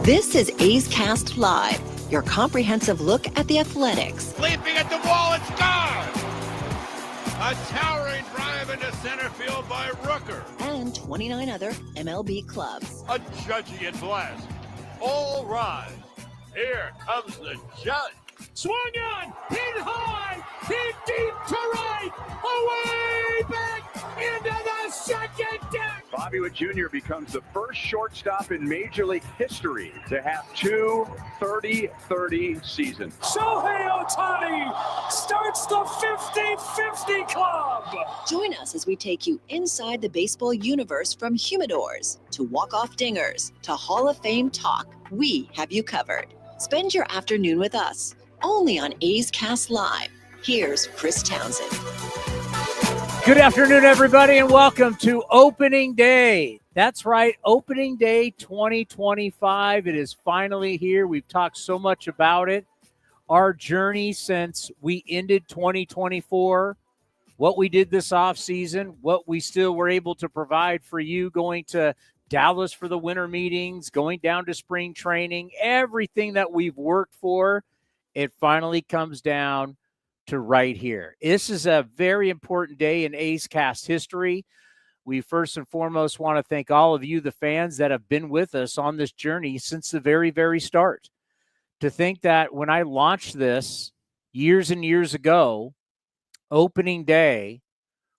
This is A's Cast Live, your comprehensive look at the Athletics. Leaping at the wall, it's gone! A towering drive into center field by Rooker. And 29 other MLB clubs. A judgy blast. All rise. Here comes the judge. Swung on, hit high, hit deep to right, away back into the second deck. Bobby Witt Jr. becomes the first shortstop in Major League history to have two 30-30 seasons. Shohei Ohtani starts the 50-50 club. Join us as we take you inside the baseball universe, from humidors to walk-off dingers to Hall of Fame talk. We have you covered. Spend your afternoon with us, only on A's Cast Live. Here's Chris Townsend. Good afternoon, everybody, and welcome to Opening Day. That's right, Opening Day 2025. It is finally here. We've talked so much about it. Our journey since we ended 2024, what we did this offseason, what we still were able to provide for you, going to Dallas for the winter meetings, going down to spring training, everything that we've worked for, it finally comes down to right here. This is a very important day in A's Cast history. We first and foremost want to thank all of you, the fans, that have been with us on this journey since the very, very start. To think that when I launched this years and years ago, opening day,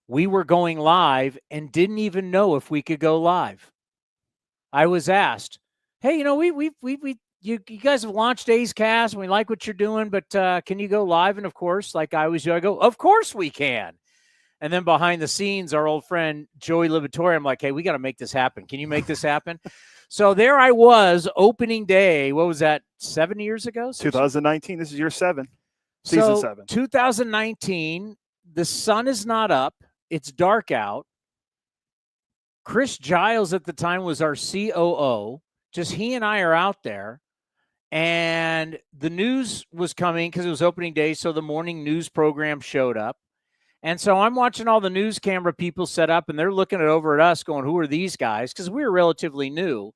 we were going live and didn't even know if we could go live. I was asked, hey, you guys have launched A's Cast, and we like what you're doing, but can you go live? And of course, like I always do, I go, of course we can. And then behind the scenes, our old friend Joey Livatore, I'm like, hey, we got to make this happen. Can you make this happen? So there I was, opening day. What was that, 7 years ago? 2019. This is year 7. Season 7. 2019, the sun is not up. It's dark out. Chris Giles at the time was our COO. Just he and I are out there. And the news was coming because it was opening day, so the morning news program showed up. And so I'm watching all the news camera people set up, and they're looking over at us going, who are these guys? Because we were relatively new.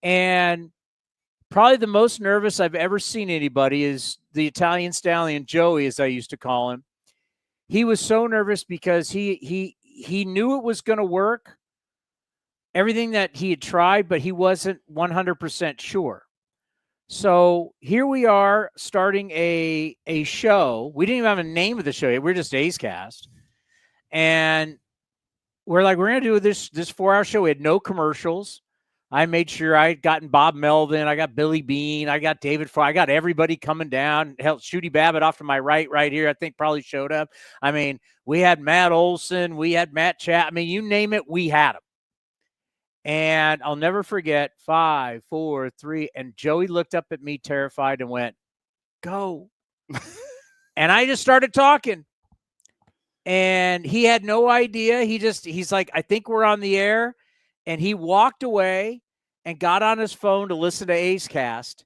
And probably the most nervous I've ever seen anybody is the Italian stallion, Joey, as I used to call him. He was so nervous because he knew it was going to work, everything that he had tried, but he wasn't 100% sure. So here we are starting a show. We didn't even have a name of the show yet. We're just A's Cast. And we're like, we're going to do this 4-hour show. We had no commercials. I made sure I had gotten Bob Melvin. I got Billy Bean. I got David Fry. I got everybody coming down. Hell, Shooty Babitt off to my right here, I think probably showed up. I mean, we had Matt Olson. We had Matt Chat. I mean, you name it, we had them. And I'll never forget, 5, 4, 3. And Joey looked up at me terrified and went, go. And I just started talking. And he had no idea. He's like, I think we're on the air. And he walked away and got on his phone to listen to A's Cast.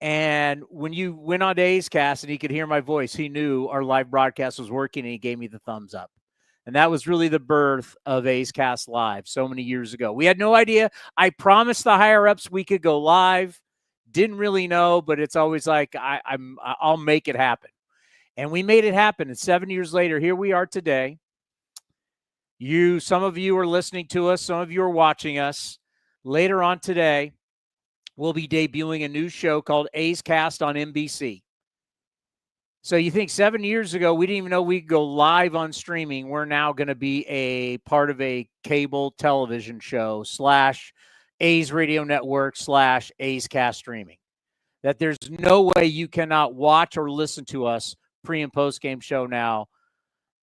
And when you went on to A's Cast and he could hear my voice, he knew our live broadcast was working, and he gave me the thumbs up. And that was really the birth of A's Cast Live so many years ago. We had no idea. I promised the higher-ups we could go live. Didn't really know, but it's always like, I'll make it happen. And we made it happen. And 7 years later, here we are today. Some of you are listening to us. Some of you are watching us. Later on today, we'll be debuting a new show called A's Cast on NBC. So you think 7 years ago, we didn't even know we could go live on streaming. We're now going to be a part of a cable television show / A's Radio Network / A's Cast Streaming. That there's no way you cannot watch or listen to us pre- and post-game show now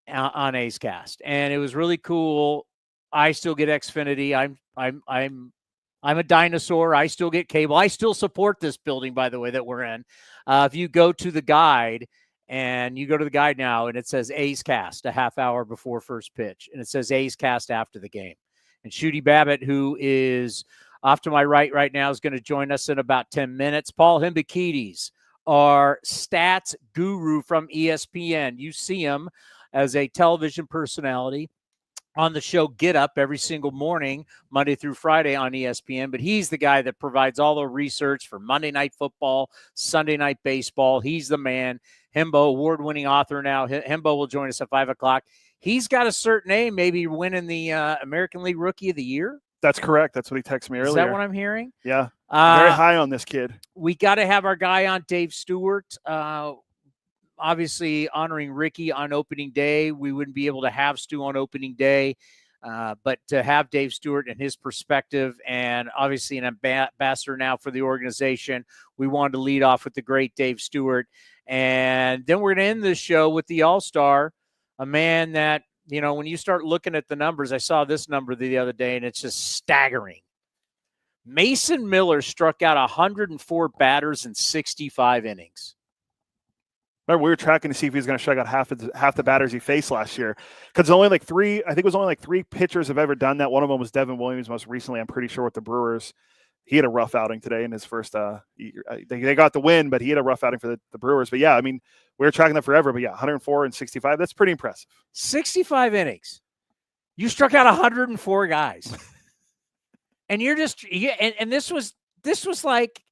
on A's Cast. And it was really cool. I still get Xfinity. I'm a dinosaur. I still get cable. I still support this building, by the way, that we're in. If you go to the guide, and you go to the guide now, and it says A's Cast a half hour before first pitch, and it says A's Cast after the game. And Shooty Babitt, who is off to my right now, is going to join us in about 10 minutes. Paul Hembekides, our stats guru from ESPN. You see him as a television personality. on the show Get Up every single morning, Monday through Friday on ESPN. But he's the guy that provides all the research for Monday Night Football, Sunday Night Baseball. He's the man. Hembo, award-winning author now. Hembo will join us at 5 o'clock. He's got a certain aim, maybe winning the American League Rookie of the Year. That's correct. That's what he texted me earlier. Is that what I'm hearing? Yeah. Very high on this kid. We got to have our guy on, Dave Stewart. Obviously, honoring Ricky on opening day. We wouldn't be able to have Stu on opening day, but to have Dave Stewart and his perspective, and obviously an ambassador now for the organization, we wanted to lead off with the great Dave Stewart. And then we're going to end this show with the All-Star, a man that, you know, when you start looking at the numbers, I saw this number the other day, and it's just staggering. Mason Miller struck out 104 batters in 65 innings. Remember, we were tracking to see if he was going to strike out half the batters he faced last year. Because only like three, I think it was only like 3 pitchers have ever done that. One of them was Devin Williams most recently, I'm pretty sure, with the Brewers. He had a rough outing today in his first they got the win, but he had a rough outing for the Brewers. But yeah, I mean, we were tracking that forever. But yeah, 104 and 65, that's pretty impressive. 65 innings. You struck out 104 guys. And you're just and this was like,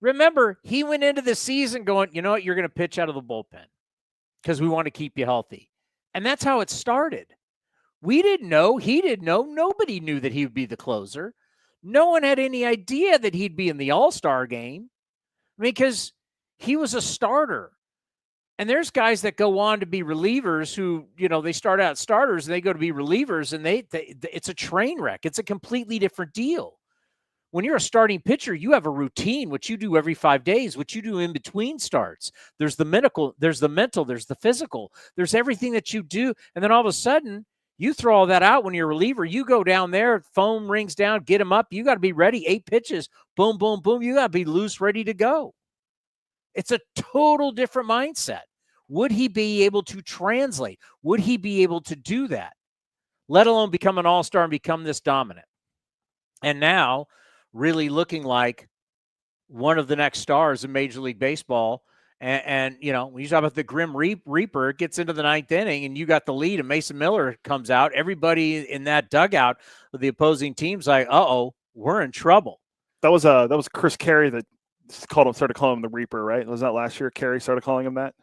remember, he went into the season going, you know what, you're going to pitch out of the bullpen because we want to keep you healthy. And that's how it started. We didn't know. He didn't know. Nobody knew that he would be the closer. No one had any idea that he'd be in the All-Star game. I mean, because he was a starter. And there's guys that go on to be relievers who, you know, they start out starters and they go to be relievers, and it's a train wreck. It's a completely different deal. When you're a starting pitcher, you have a routine, which you do every 5 days, which you do in between starts. There's the mental, there's the physical, there's everything that you do. And then all of a sudden, you throw all that out when you're a reliever. You go down there, phone rings down, get him up. You got to be ready. 8 pitches, boom, boom, boom. You got to be loose, ready to go. It's a total different mindset. Would he be able to translate? Would he be able to do that? Let alone become an all-star and become this dominant. And now, really looking like one of the next stars in Major League Baseball. And you know, when you talk about the Grim Reaper, it gets into the 9th inning and you got the lead and Mason Miller comes out. Everybody in that dugout of the opposing team's like, uh-oh, we're in trouble. That was Chris Carey that started calling him the Reaper, right? Was that last year? Carey started calling him that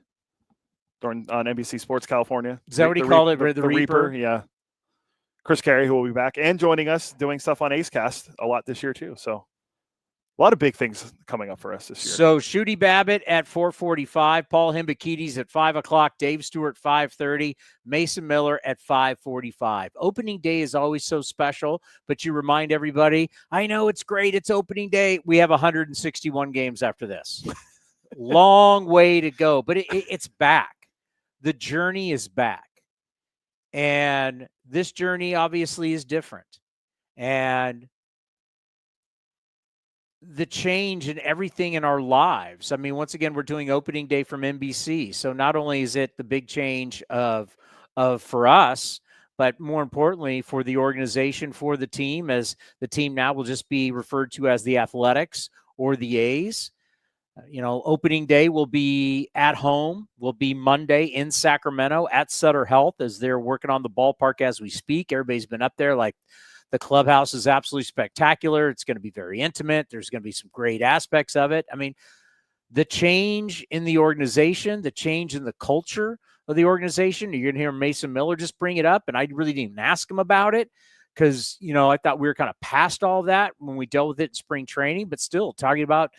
on NBC Sports California. Is that what he called it? The Reaper? Yeah. Chris Carey, who will be back and joining us, doing stuff on AceCast a lot this year too. So a lot of big things coming up for us this year. So Shooty Babitt at 4:45, Paul Hembekides at 5 o'clock, Dave Stewart 5:30, Mason Miller at 5:45. Opening day is always so special, but you remind everybody, I know it's great, it's opening day. We have 161 games after this. Long way to go, but it's back. The journey is back. And this journey obviously is different. And the change in everything in our lives. I mean, once again, we're doing opening day from NBC. So not only is it the big change of for us, but more importantly for the organization, for the team, as the team now will just be referred to as the Athletics or the A's. You know, opening day will be at home, will be Monday in Sacramento at Sutter Health as they're working on the ballpark as we speak. Everybody's been up there. Like, the clubhouse is absolutely spectacular. It's going to be very intimate. There's going to be some great aspects of it. I mean, the change in the organization, the change in the culture of the organization, you're going to hear Mason Miller just bring it up, and I really didn't even ask him about it because, you know, I thought we were kind of past all that when we dealt with it in spring training, but still talking about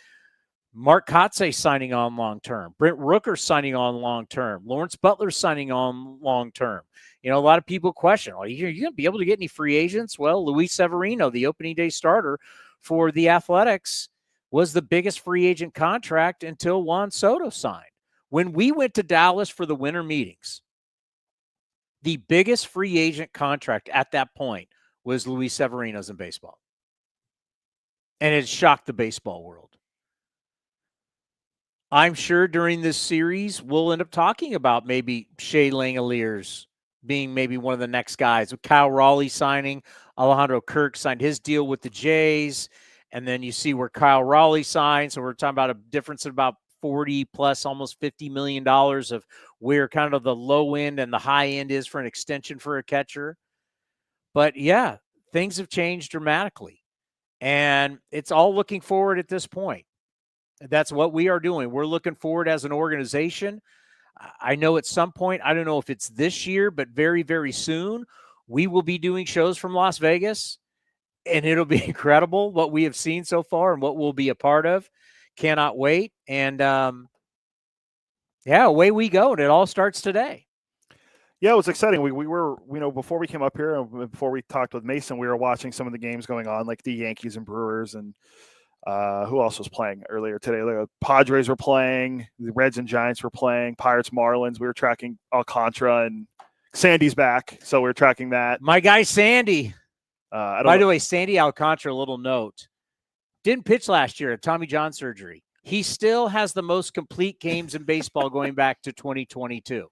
Mark Kotze signing on long-term, Brent Rooker signing on long-term, Lawrence Butler signing on long-term. You know, a lot of people question, are you going to be able to get any free agents? Well, Luis Severino, the opening day starter for the Athletics, was the biggest free agent contract until Juan Soto signed. When we went to Dallas for the winter meetings, the biggest free agent contract at that point was Luis Severino's in baseball. And it shocked the baseball world. I'm sure during this series, we'll end up talking about maybe Shea Langoliers being maybe one of the next guys. With Kyle Raleigh signing, Alejandro Kirk signed his deal with the Jays, and then you see where Kyle Raleigh signed. So we're talking about a difference of about 40 plus almost $50 million of where kind of the low end and the high end is for an extension for a catcher. But yeah, things have changed dramatically, and it's all looking forward at this point. That's what we are doing. We're looking forward as an organization. I know at some point, I don't know if it's this year, but very, very soon, we will be doing shows from Las Vegas, and it'll be incredible what we have seen so far and what we'll be a part of. Cannot wait. And yeah, away we go. And it all starts today. Yeah, it was exciting. We were, before we came up here and before we talked with Mason, we were watching some of the games going on, like the Yankees and Brewers, and who else was playing earlier today? The Padres were playing, the Reds and Giants were playing, Pirates, Marlins. We were tracking Alcantara, and Sandy's back, so we were tracking that. My guy Sandy. By the way, Sandy Alcantara, a little note, didn't pitch last year at Tommy John surgery. He still has the most complete games in baseball going back to 2022.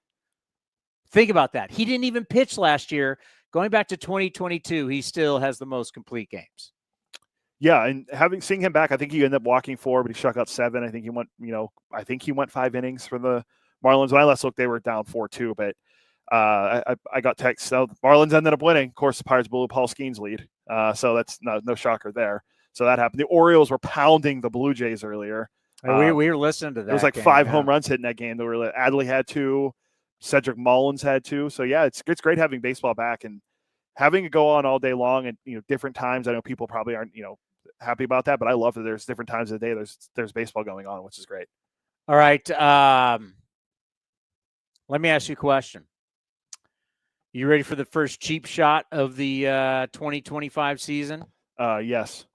Think about that. He didn't even pitch last year. Going back to 2022, he still has the most complete games. Yeah, and seeing him back, I think he ended up walking 4, but he struck out 7. I think he went 5 innings for the Marlins. When I last looked, they were down 4-2, but I got text. So the Marlins ended up winning. Of course, the Pirates blew Paul Skeens' lead, so that's no shocker there. So that happened. The Orioles were pounding the Blue Jays earlier. We were listening to that. There was like game, 5 home runs hitting that game. There were Adley had 2, Cedric Mullins had 2. So yeah, it's great having baseball back and having it go on all day long and different times. I know people probably aren't happy about that, but I love that there's different times of the day. There's baseball going on, which is great. All right, let me ask you a question. You ready for the first cheap shot of the 2025 season? Yes.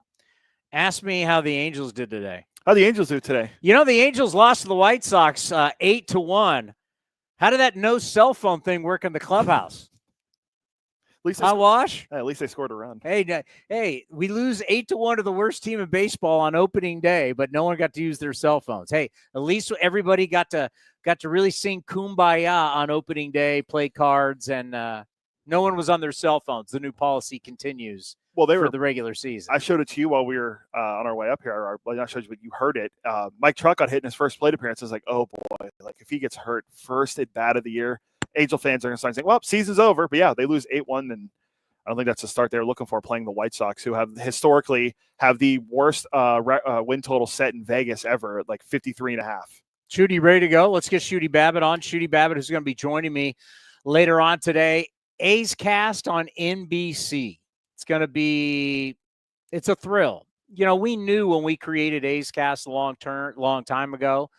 Ask me how the Angels did today. How the Angels do today? The Angels lost to the White Sox 8-1. How did that no cell phone thing work in the clubhouse? At least Wash? At least they scored a run. Hey, we lose 8-1 to the worst team in baseball on opening day, but no one got to use their cell phones. Hey, at least everybody got to really sing Kumbaya on opening day, play cards, and no one was on their cell phones. The new policy continues. Well, for the regular season. I showed it to you while we were on our way up here. I showed you, but you heard it. Mike Trout got hit in his first plate appearance. I was like, oh boy, like if he gets hurt first at bat of the year, Angel fans are going to start saying, well, season's over. But yeah, they lose 8-1, and I don't think that's the start they're looking for, playing the White Sox, who have historically the worst win total set in Vegas ever at like 53.5. Shooty, ready to go? Let's get Shooty Babitt on. Shooty Babitt is going to be joining me later on today. A's Cast on NBC. It's a thrill. We knew when we created A's Cast long time ago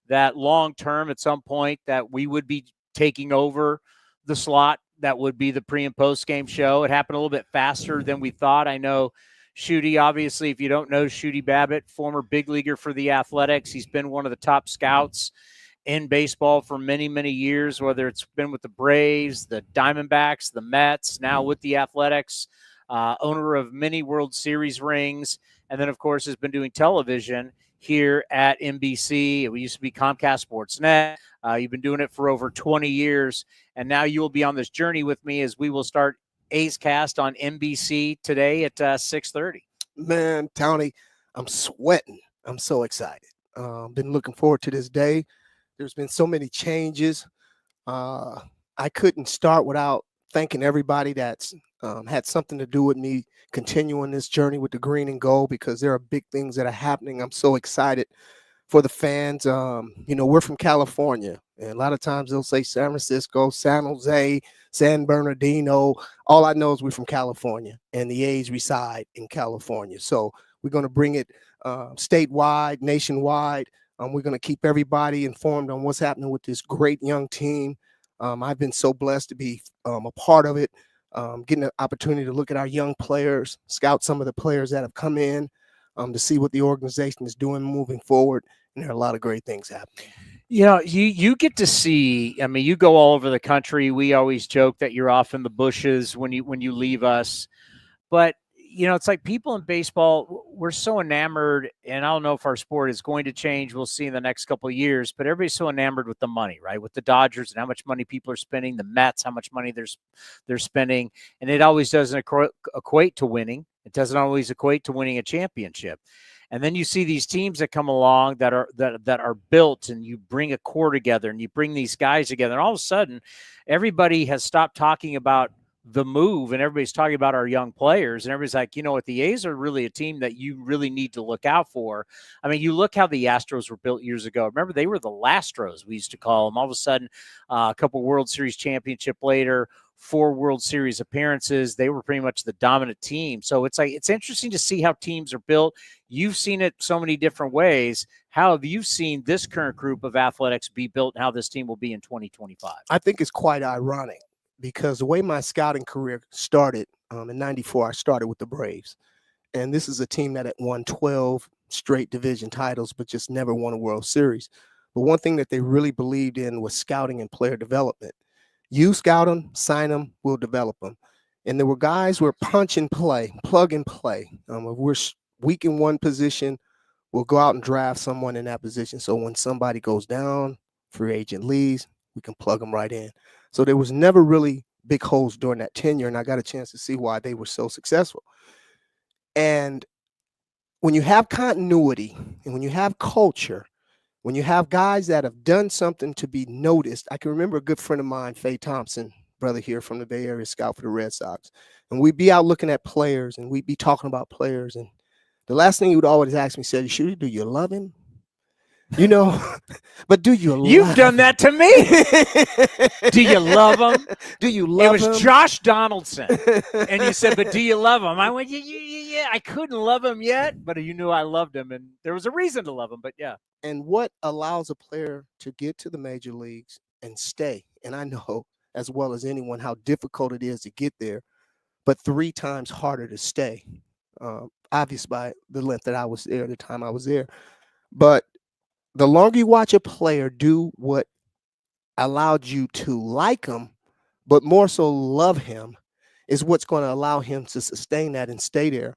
that long term at some point that we would be taking over the slot that would be the pre and post game show. It happened a little bit faster than we thought. I know Shooty, obviously, if you don't know Shooty Babitt, former big leaguer for the Athletics. He's been one of the top scouts in baseball for many, many years, whether it's been with the Braves, the Diamondbacks, the Mets, now with the Athletics. Owner of many World Series rings, and then, of course, has been doing television here at NBC. It used to be Comcast Sportsnet. You've been doing it for over 20 years, and now you will be on this journey with me as we will start A's Cast on NBC today at 6:30. Man, Tony, I'm sweating. I'm so excited. Been looking forward to this day. There's been so many changes. I couldn't start without thanking everybody that's had something to do with me continuing this journey with the green and gold, because there are big things that are happening. I'm so excited for the fans. We're from California, and a lot of times they'll say San Francisco, San Jose, San Bernardino. All I know is we're from California, and the A's reside in California. So we're going to bring it statewide, nationwide. We're going to keep everybody informed on what's happening with this great young team. I've been so blessed to be a part of it, getting an opportunity to look at our young players, scout some of the players that have come in, to see what the organization is doing moving forward. And there are a lot of great things happening. You get to see, you go all over the country. We always joke that you're off in the bushes when you leave us. But, it's like people in baseball, we're so enamored, and I don't know if our sport is going to change. We'll see in the next couple of years, but everybody's so enamored with the money, right? With the Dodgers and how much money people are spending, the Mets, how much money they're spending. And it always doesn't equate to winning. It doesn't always equate to winning a championship. And then you see these teams that come along that are built, and you bring a core together and you bring these guys together. And all of a sudden, everybody has stopped talking about the move, and everybody's talking about our young players, and everybody's like, you know what, the A's are really a team that you really need to look out for. I mean, you look how the Astros were built years ago. Remember, they were the Lastros, we used to call them. All of a sudden, a couple World Series championship later, 4 World Series appearances, they were pretty much the dominant team. So it's interesting to see how teams are built. You've seen it so many different ways. How have you seen this current group of athletics be built and how this team will be in 2025? I think it's quite ironic because the way my scouting career started in '94, I started with the Braves. And this is a team that had won 12 straight division titles, but just never won a World Series. But one thing that they really believed in was scouting and player development. You scout them, sign them, we'll develop them. And there were guys who were punch and play, plug and play. If we're weak in one position, we'll go out and draft someone in that position. So when somebody goes down, free agent leaves, we can plug them right in. So there was never really big holes during that tenure, and I got a chance to see why they were so successful. And when you have continuity and when you have culture, when you have guys that have done something to be noticed, I can remember a good friend of mine, Faye Thompson, brother here from the Bay Area, scout for the Red Sox. And we'd be out looking at players and we'd be talking about players. And the last thing he would always ask me, said, Shooty, do you love him? You know, but do you love You've done that to me. Do you love him? Do you love him? It was Josh Donaldson. And you said, but do you love him? I went, yeah, I couldn't love him yet, but you knew I loved him. And there was a reason to love him, but yeah. And what allows a player to get to the major leagues and stay? And I know as well as anyone how difficult it is to get there, but 3 times harder to stay. Obvious by the length that I was there, the time I was there. But the longer you watch a player do what allowed you to like him, but more so love him, is what's going to allow him to sustain that and stay there.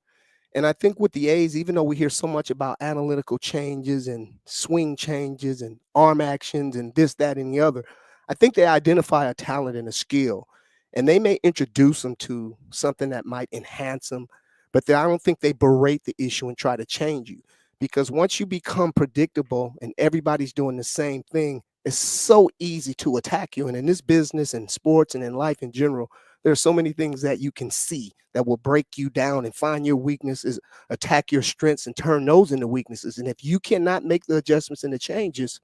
And I think with the A's, even though we hear so much about analytical changes and swing changes and arm actions and this, that, and the other, I think they identify a talent and a skill. And they may introduce them to something that might enhance them, but I don't think they berate the issue and try to change you. Because once you become predictable and everybody's doing the same thing, it's so easy to attack you. And in this business and sports and in life in general, there are so many things that you can see that will break you down and find your weaknesses, attack your strengths and turn those into weaknesses. And if you cannot make the adjustments and the changes,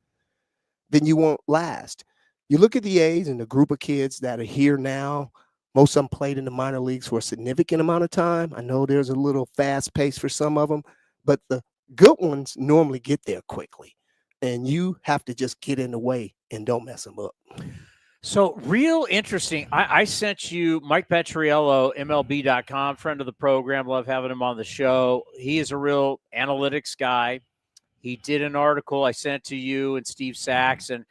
then you won't last. You look at the A's and the group of kids that are here now. Most of them played in the minor leagues for a significant amount of time. I know there's a little fast pace for some of them, but the good ones normally get there quickly, and you have to just get in the way and don't mess them up. So real interesting. I sent you Mike Petriello, MLB.com, friend of the program. Love having him on the show. He is a real analytics guy. He did an article. I sent it to you and Steve Sachs, and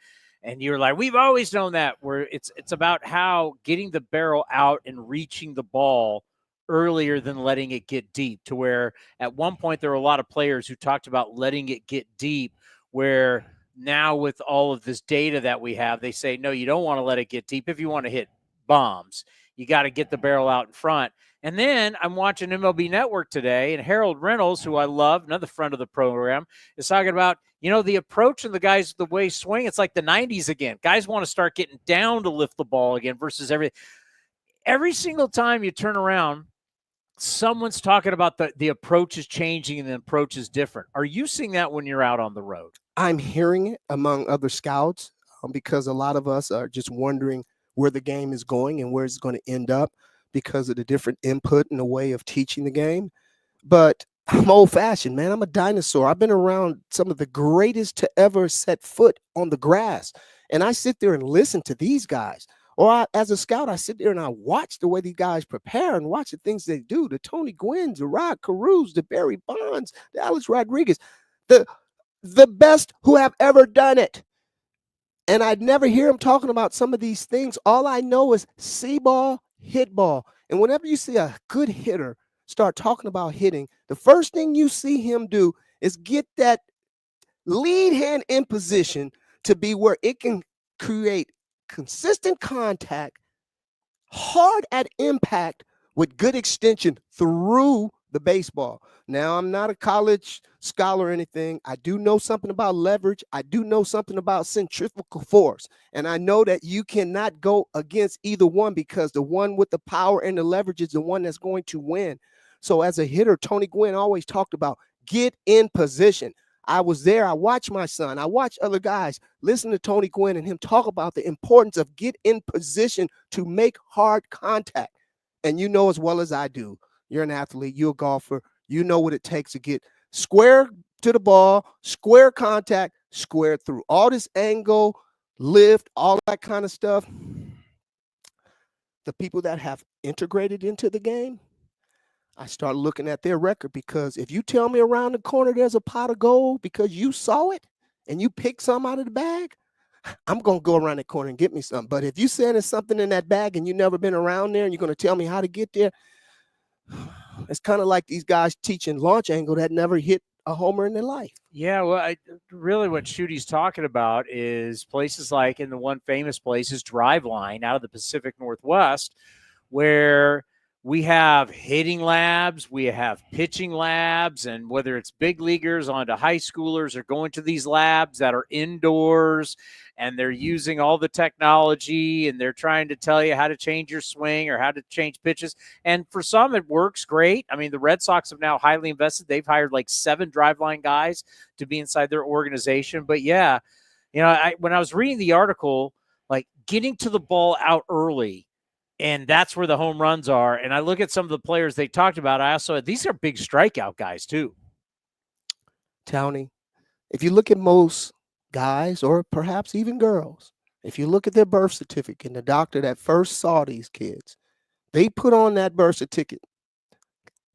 you were like, we've always known that. Where it's about how getting the barrel out and reaching the ball earlier than letting it get deep, to where at one point there were a lot of players who talked about letting it get deep, where now with all of this data that we have, they say, no, you don't want to let it get deep. If you want to hit bombs, you got to get the barrel out in front. And then I'm watching MLB Network today, and Harold Reynolds, who I love, another friend of the program, is talking about, the approach and the guys, the way swing, it's like the 90s again. Guys want to start getting down to lift the ball again versus every single time you turn around, someone's talking about the approach is changing and the approach is different. Are you seeing that when you're out on the road? I'm hearing it among other scouts because a lot of us are just wondering where the game is going and where it's going to end up because of the different input and the way of teaching the game. But I'm old-fashioned, man. I'm a dinosaur. I've been around some of the greatest to ever set foot on the grass. And I sit there and listen to these guys. Or as a scout, I sit there and I watch the way these guys prepare and watch the things they do. The Tony Gwynns, the Rod Carews, the Barry Bonds, the Alex Rodriguez, the best who have ever done it. And I'd never hear him talking about some of these things. All I know is see ball, hit ball. And whenever you see a good hitter start talking about hitting, the first thing you see him do is get that lead hand in position to be where it can create consistent contact, hard at impact with good extension through the baseball. Now, I'm not a college scholar or anything. I do know something about leverage. I do know something about centrifugal force. And I know that you cannot go against either one, because the one with the power and the leverage is the one that's going to win. So as a hitter, Tony Gwynn always talked about get in position. I was there. I watched my son. I watched other guys listen to Tony Gwynn and him talk about the importance of get in position to make hard contact. And you know as well as I do, you're an athlete, you're a golfer, you know what it takes to get square to the ball, square contact, square through. All this angle, lift, all that kind of stuff. The people that have integrated into the game, I start looking at their record, because if you tell me around the corner there's a pot of gold because you saw it and you picked some out of the bag, I'm going to go around the corner and get me some. But if you saying there's something in that bag and you've never been around there and you're going to tell me how to get there, it's kind of like these guys teaching launch angle that never hit a homer in their life. Yeah, well, really what Shooty's talking about is places like, in the one famous place is Driveline out of the Pacific Northwest, where we have hitting labs, we have pitching labs, and whether it's big leaguers onto high schoolers or going to these labs that are indoors, and they're using all the technology and they're trying to tell you how to change your swing or how to change pitches. And for some, it works great. I mean, the Red Sox have now highly invested. They've hired like 7 Driveline guys to be inside their organization. But yeah, you know, when I was reading the article, like getting to the ball out early, and that's where the home runs are. And I look at some of the players they talked about. These are big strikeout guys too. Townie, if you look at most guys, or perhaps even girls, if you look at their birth certificate and the doctor that first saw these kids, they put on that birth certificate,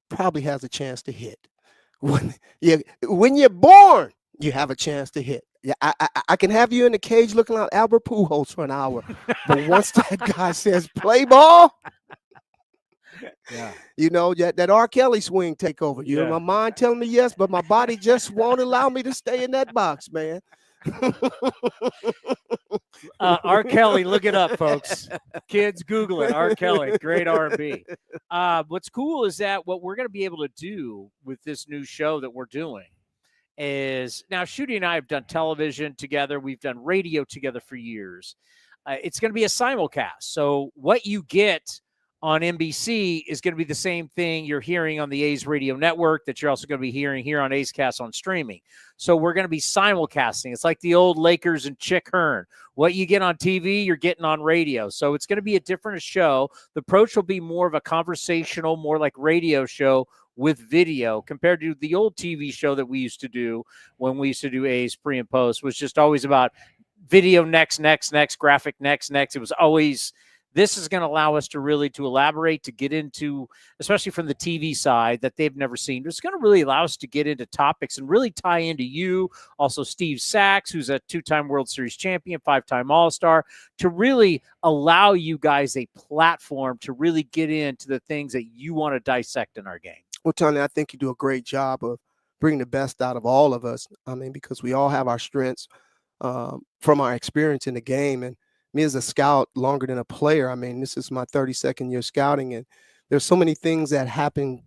probably has a chance to hit. When you're born, you have a chance to hit. Yeah, I can have you in the cage looking like Albert Pujols for an hour, but once that guy says play ball, yeah, you know, that R. Kelly swing take over. You know, my mind telling me yes, but my body just won't allow me to stay in that box, man. R. Kelly, look it up, folks. Kids, Google it. R. Kelly, great R&B. What's cool is that what we're going to be able to do with this new show that we're doing is, now Shooty and I have done television together. We've done radio together for years. It's going to be a simulcast. So what you get on NBC is going to be the same thing you're hearing on the A's radio network that you're also going to be hearing here on A's Cast on streaming. So we're going to be simulcasting. It's like the old Lakers and Chick Hearn. What you get on TV, you're getting on radio. So it's going to be a different show. The approach will be more of a conversational, more like radio show with video, compared to the old TV show that we used to do when we used to do A's pre and post, was just always about video next, graphic next. It was always, this is going to allow us to really to elaborate, to get into, especially from the TV side that they've never seen. It's going to really allow us to get into topics and really tie into you. Also, Steve Sachs, who's a 2-time World Series champion, 5-time All-Star, to really allow you guys a platform to really get into the things that you want to dissect in our game. Well, Tony, I think you do a great job of bringing the best out of all of us. I mean, because we all have our strengths from our experience in the game. And me as a scout, longer than a player, I mean, this is my 32nd year scouting, and there's so many things that happen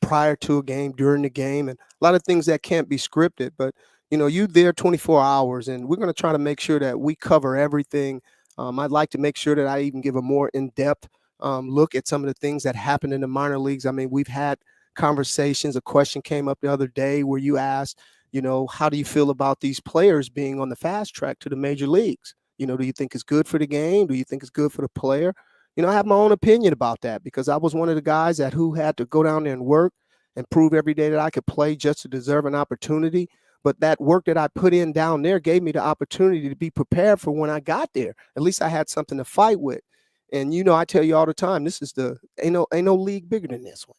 prior to a game, during the game, and a lot of things that can't be scripted. But, you know, you're there 24 hours, and we're going to try to make sure that we cover everything. I'd like to make sure that I even give a more in-depth look at some of the things that happen in the minor leagues. I mean, we've had conversations. A question came up the other day where you asked, you know, how do you feel about these players being on the fast track to the major leagues? You know, do you think it's good for the game? Do you think it's good for the player? You know, I have my own opinion about that, because I was one of the guys who had to go down there and work and prove every day that I could play just to deserve an opportunity. But that work that I put in down there gave me the opportunity to be prepared for when I got there. At least I had something to fight with. And, you know, I tell you all the time, this is ain't no league bigger than this one.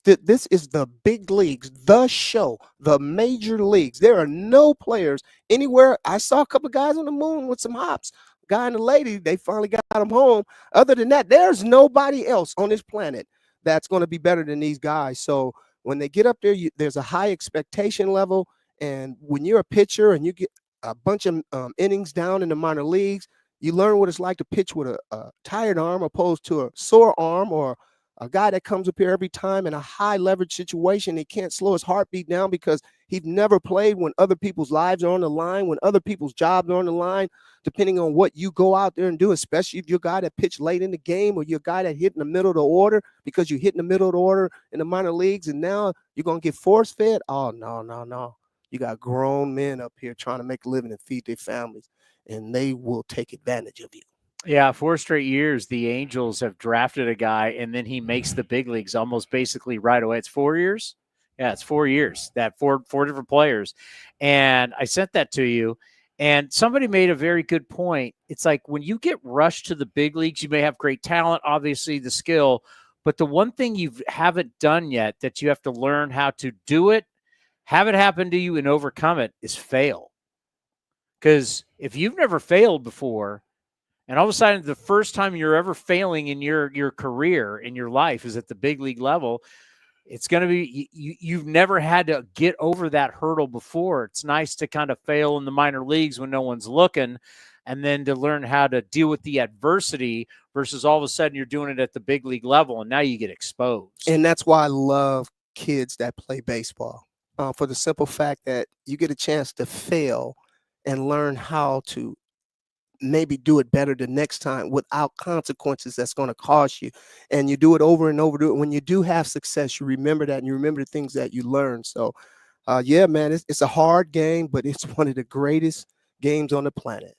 This is the big leagues, the show, the major leagues. There are no players anywhere. I saw a couple of guys on the moon with some hops. Guy and a lady, they finally got them home. Other than that, there's nobody else on this planet that's going to be better than these guys. So when they get up there, there's a high expectation level. And when you're a pitcher and you get a bunch of innings down in the minor leagues, you learn what it's like to pitch with a tired arm opposed to a sore arm or A guy that comes up here every time in a high leverage situation, he can't slow his heartbeat down because he's never played when other people's lives are on the line, when other people's jobs are on the line, depending on what you go out there and do, especially if you're a guy that pitched late in the game or you're a guy that hit in the middle of the order because you hit in the middle of the order in the minor leagues and now you're going to get force fed. Oh, no. You got grown men up here trying to make a living and feed their families, and they will take advantage of you. Yeah, 4 straight years, the Angels have drafted a guy, and then he makes the big leagues almost basically right away. It's 4 years? Yeah, it's 4 years, that four different players. And I sent that to you, and somebody made a very good point. It's like when you get rushed to the big leagues, you may have great talent, obviously the skill, but the one thing you haven't done yet that you have to learn how to do it, have it happen to you and overcome it is fail. Because if you've never failed before, and all of a sudden, the first time you're ever failing in your career, in your life, is at the big league level, it's going to be you've never had to get over that hurdle before. It's nice to kind of fail in the minor leagues when no one's looking, and then to learn how to deal with the adversity versus all of a sudden you're doing it at the big league level, and now you get exposed. And that's why I love kids that play baseball, for the simple fact that you get a chance to fail and learn how to maybe do it better the next time without consequences that's going to cost you. And you do it over and over. When you do have success, you remember that and you remember the things that you learned. So, yeah, man, it's a hard game, but it's one of the greatest games on the planet.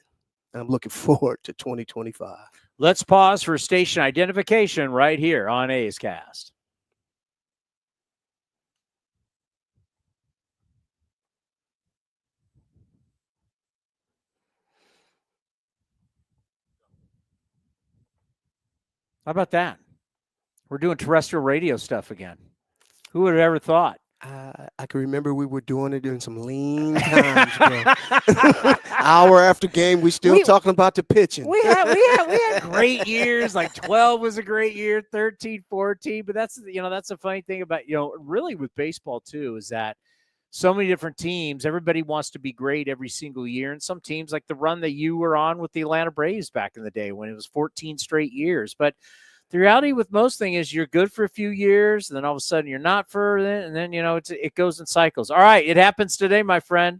I'm looking forward to 2025. Let's pause for station identification right here on A's Cast. How about that? We're doing terrestrial radio stuff again. Who would have ever thought? I can remember we were doing it in some lean times, bro. Hour after game, we still talking about the pitching. We had great years. Like 12 was a great year, 13, 14. But that's the funny thing about, really with baseball too, is that so many different teams, everybody wants to be great every single year. And some teams, like the run that you were on with the Atlanta Braves back in the day when it was 14 straight years. But the reality with most things is you're good for a few years, and then all of a sudden you're not for it, and then, it goes in cycles. All right, it happens today, my friend.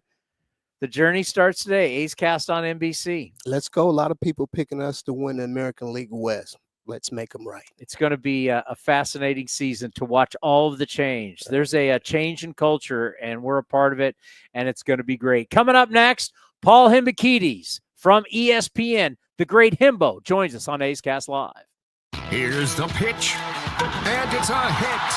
The journey starts today. A's Cast on NBC. Let's go. A lot of people picking us to win the American League West. Let's make them right. It's going to be a fascinating season to watch all of the change. There's a change in culture, and we're a part of it, and it's going to be great. Coming up next, Paul Hembekides from ESPN. The great Hembo joins us on A's Cast Live. Here's the pitch, and it's a hit.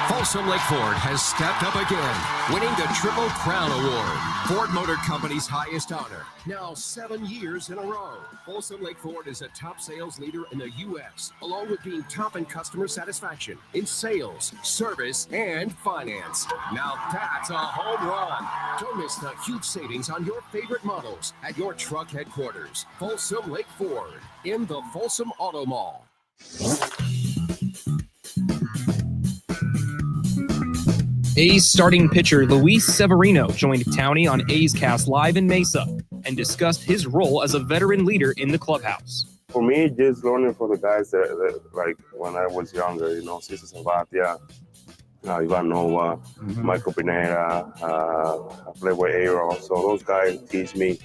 Folsom Lake Ford has stepped up again, winning the Triple Crown Award, Ford Motor Company's highest honor. Now 7 years in a row, Folsom Lake Ford is a top sales leader in the U.S., along with being top in customer satisfaction in sales, service, and finance. Now that's a home run. Don't miss the huge savings on your favorite models at your truck headquarters. Folsom Lake Ford in the Folsom Auto Mall. A's starting pitcher Luis Severino joined Townie on A's Cast Live in Mesa and discussed his role as a veteran leader in the clubhouse. For me, just learning from the guys that like when I was younger, Cesar Sabatia, Ivan Nova, Michael Pineda, I played with A-Roll. So those guys teach me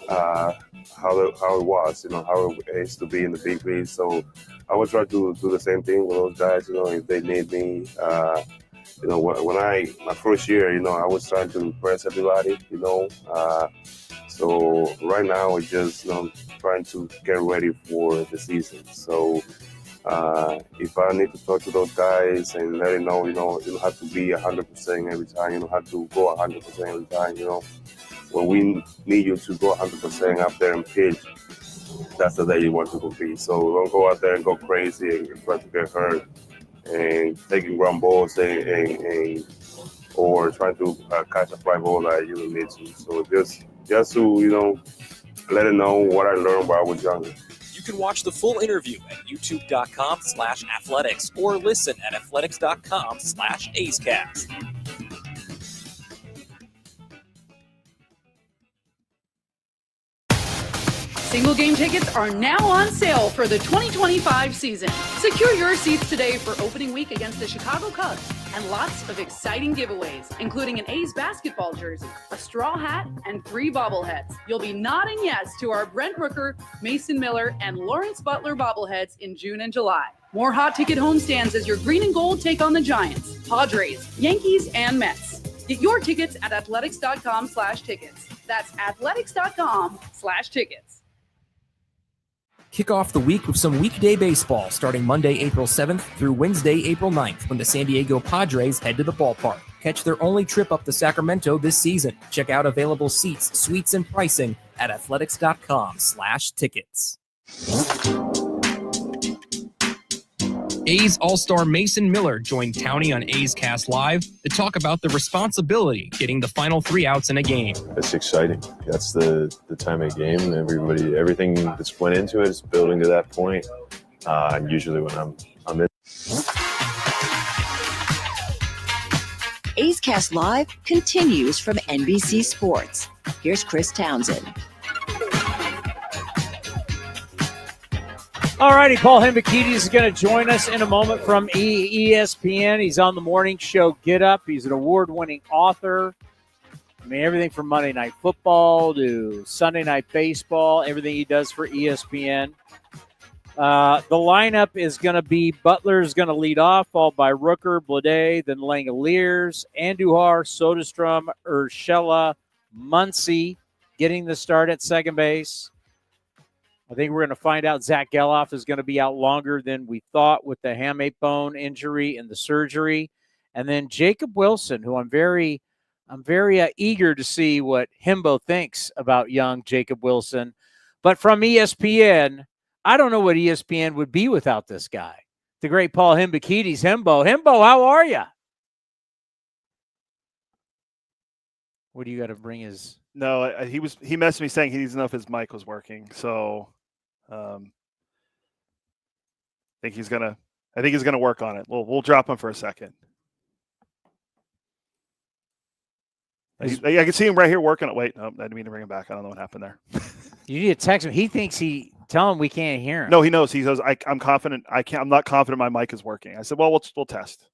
how it was, how it is to be in the big leagues. So I would try to do the same thing with those guys, if they need me. When my first year, I was trying to impress everybody, so right now it's just, trying to get ready for the season. So if I need to talk to those guys and let them know, you don't have to be 100% every time. You don't have to go 100% every time, When we need you to go 100% out there and pitch, that's the day you want to compete. So don't go out there and go crazy and try to get hurt and taking ground balls or trying to catch a fly ball that you don't need to. So just to, let them know what I learned while I was younger. You can watch the full interview at youtube.com/athletics or listen at athletics.com/AceCast. Single game tickets are now on sale for the 2025 season. Secure your seats today for opening week against the Chicago Cubs and lots of exciting giveaways, including an A's basketball jersey, a straw hat, and 3 bobbleheads. You'll be nodding yes to our Brent Rooker, Mason Miller, and Lawrence Butler bobbleheads in June and July. More hot ticket homestands as your green and gold take on the Giants, Padres, Yankees, and Mets. Get your tickets at athletics.com/tickets. That's athletics.com/tickets. Kick off the week with some weekday baseball starting Monday, April 7th through Wednesday, April 9th when the San Diego Padres head to the ballpark. Catch their only trip up to Sacramento this season. Check out available seats, suites, and pricing at athletics.com/tickets. A's All-Star Mason Miller joined Towney on A's Cast Live to talk about the responsibility getting the final 3 outs in a game. It's exciting. That's the time of game. Everything that's went into it is building to that point. And usually when I'm in. A's Cast Live continues from NBC Sports. Here's Chris Townsend. All righty, Paul Hembekides is going to join us in a moment from ESPN. He's on the morning show Get Up. He's an award-winning author. I mean, everything from Monday Night Football to Sunday Night Baseball, everything he does for ESPN. The lineup is going to be Butler's going to lead off, followed by Rooker, Blade, then Langoliers, Andujar, Soderstrom, Urshela, Muncy getting the start at second base. I think we're going to find out Zach Geloff is going to be out longer than we thought with the hamate bone injury and the surgery. And then Jacob Wilson, who I'm very eager to see what Hembo thinks about young Jacob Wilson. But from ESPN, I don't know what ESPN would be without this guy, the great Paul Hembekides. Hembo, how are you? What do you got to bring his? No, he messaged me saying he needs to know if his mic was working. So I think he's gonna work on it. We'll drop him for a second. I can see him right here working it. Wait, no, I didn't mean to bring him back. I don't know what happened there. You need to text him. He thinks tell him we can't hear him. No, he knows. He says I'm confident. I'm not confident my mic is working. I said, well, we'll test.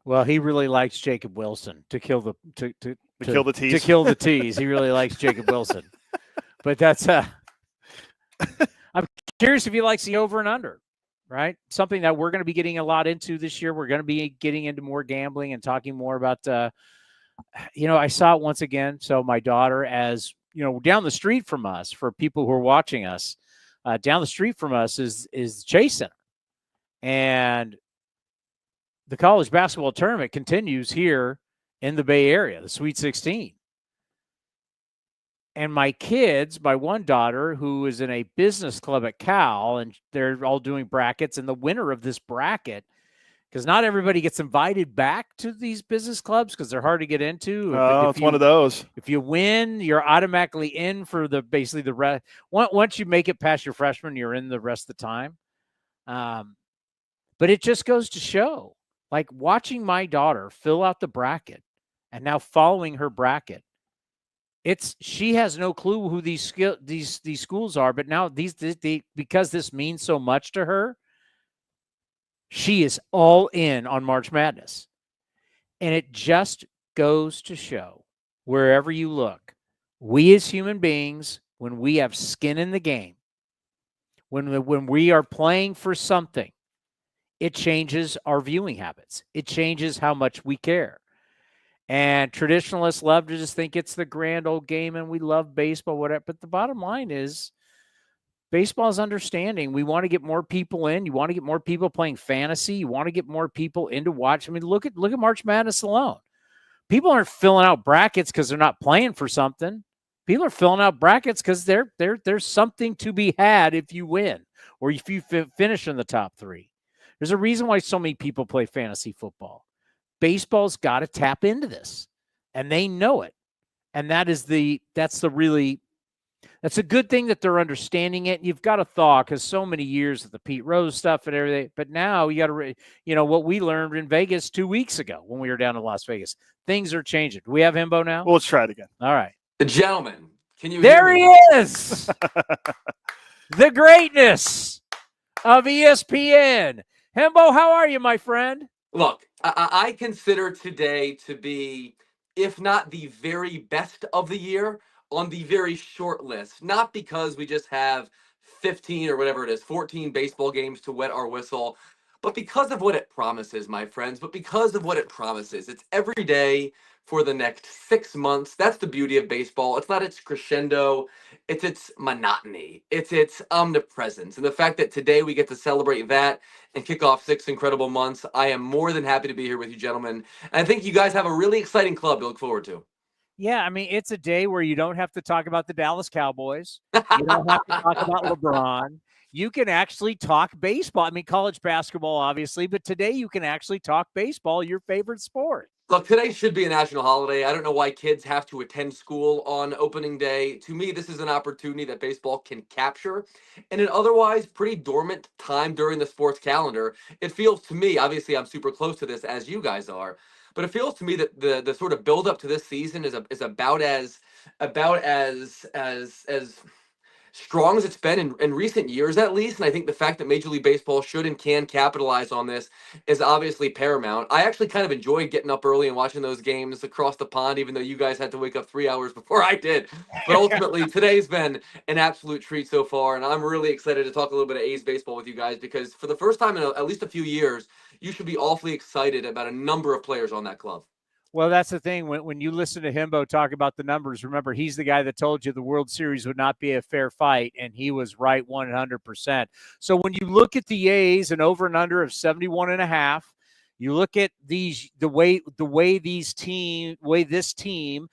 Well, he really likes Jacob Wilson to kill the kill the tease. To kill the tease. He really likes Jacob Wilson. But that's I'm curious if he likes the over and under, right? Something that we're going to be getting a lot into this year. We're going to be getting into more gambling and talking more about I saw it once again. So my daughter, as down the street from us, for people who are watching us, down the street from us is Chase Center. And the college basketball tournament continues here in the Bay Area, the Sweet 16. And my one daughter, who is in a business club at Cal, and they're all doing brackets, and the winner of this bracket, because not everybody gets invited back to these business clubs because they're hard to get into. It's one of those. If you win, you're automatically in for basically the rest. Once you make it past your freshman, you're in the rest of the time. But it just goes to show, like watching my daughter fill out the bracket and now following her bracket. She has no clue who these schools are, but now because this means so much to her, she is all in on March Madness. And it just goes to show, wherever you look, we as human beings, when we have skin in the game, when we are playing for something, it changes our viewing habits. It changes how much we care. And traditionalists love to just think it's the grand old game and we love baseball, whatever. But the bottom line is baseball is understanding. We want to get more people in. You want to get more people playing fantasy. You want to get more people into watch. I mean, look at March Madness alone. People aren't filling out brackets because they're not playing for something. People are filling out brackets because there's something to be had if you win or if you finish in the top 3. There's a reason why so many people play fantasy football. Baseball's got to tap into this, and they know it. And that's a good thing that they're understanding it. You've got to thaw because so many years of the Pete Rose stuff and everything. But now you got to, what we learned in Vegas 2 weeks ago when we were down in Las Vegas. Things are changing. Do we have Hembo now? Well, let's try it again. All right. The gentleman Can you There hear he me? is. The greatness of ESPN. Hembo, how are you, my friend? Look, I consider today to be, if not the very best of the year, on the very short list. Not because we just have 15 or whatever it is, 14 baseball games to wet our whistle, but because of what it promises, my friends. But because of what it promises. It's every day for the next 6 months. That's the beauty of baseball. It's not its crescendo, it's its monotony, it's its omnipresence. And the fact that today we get to celebrate that and kick off 6 incredible months, I am more than happy to be here with you, gentlemen. And I think you guys have a really exciting club to look forward to. Yeah, I mean, it's a day where you don't have to talk about the Dallas Cowboys. You don't have to talk about LeBron. You can actually talk baseball. I mean, college basketball, obviously, but today you can actually talk baseball, your favorite sport. Look, today should be a national holiday. I don't know why kids have to attend school on opening day. To me, this is an opportunity that baseball can capture in an otherwise pretty dormant time during the sports calendar. It feels to me, obviously, I'm super close to this as you guys are, but it feels to me that the sort of build up to this season is about as strong as it's been in recent years, at least. And I think the fact that Major League Baseball should and can capitalize on this is obviously paramount. I actually kind of enjoyed getting up early and watching those games across the pond, even though you guys had to wake up 3 hours before I did. But ultimately, today's been an absolute treat so far. And I'm really excited to talk a little bit of A's baseball with you guys, because for the first time in at least a few years, you should be awfully excited about a number of players on that club. Well, that's the thing. When you listen to Hembo talk about the numbers, remember, he's the guy that told you the World Series would not be a fair fight, and he was right 100%. So when you look at the A's, an over and under of 71.5, you look at these the way this team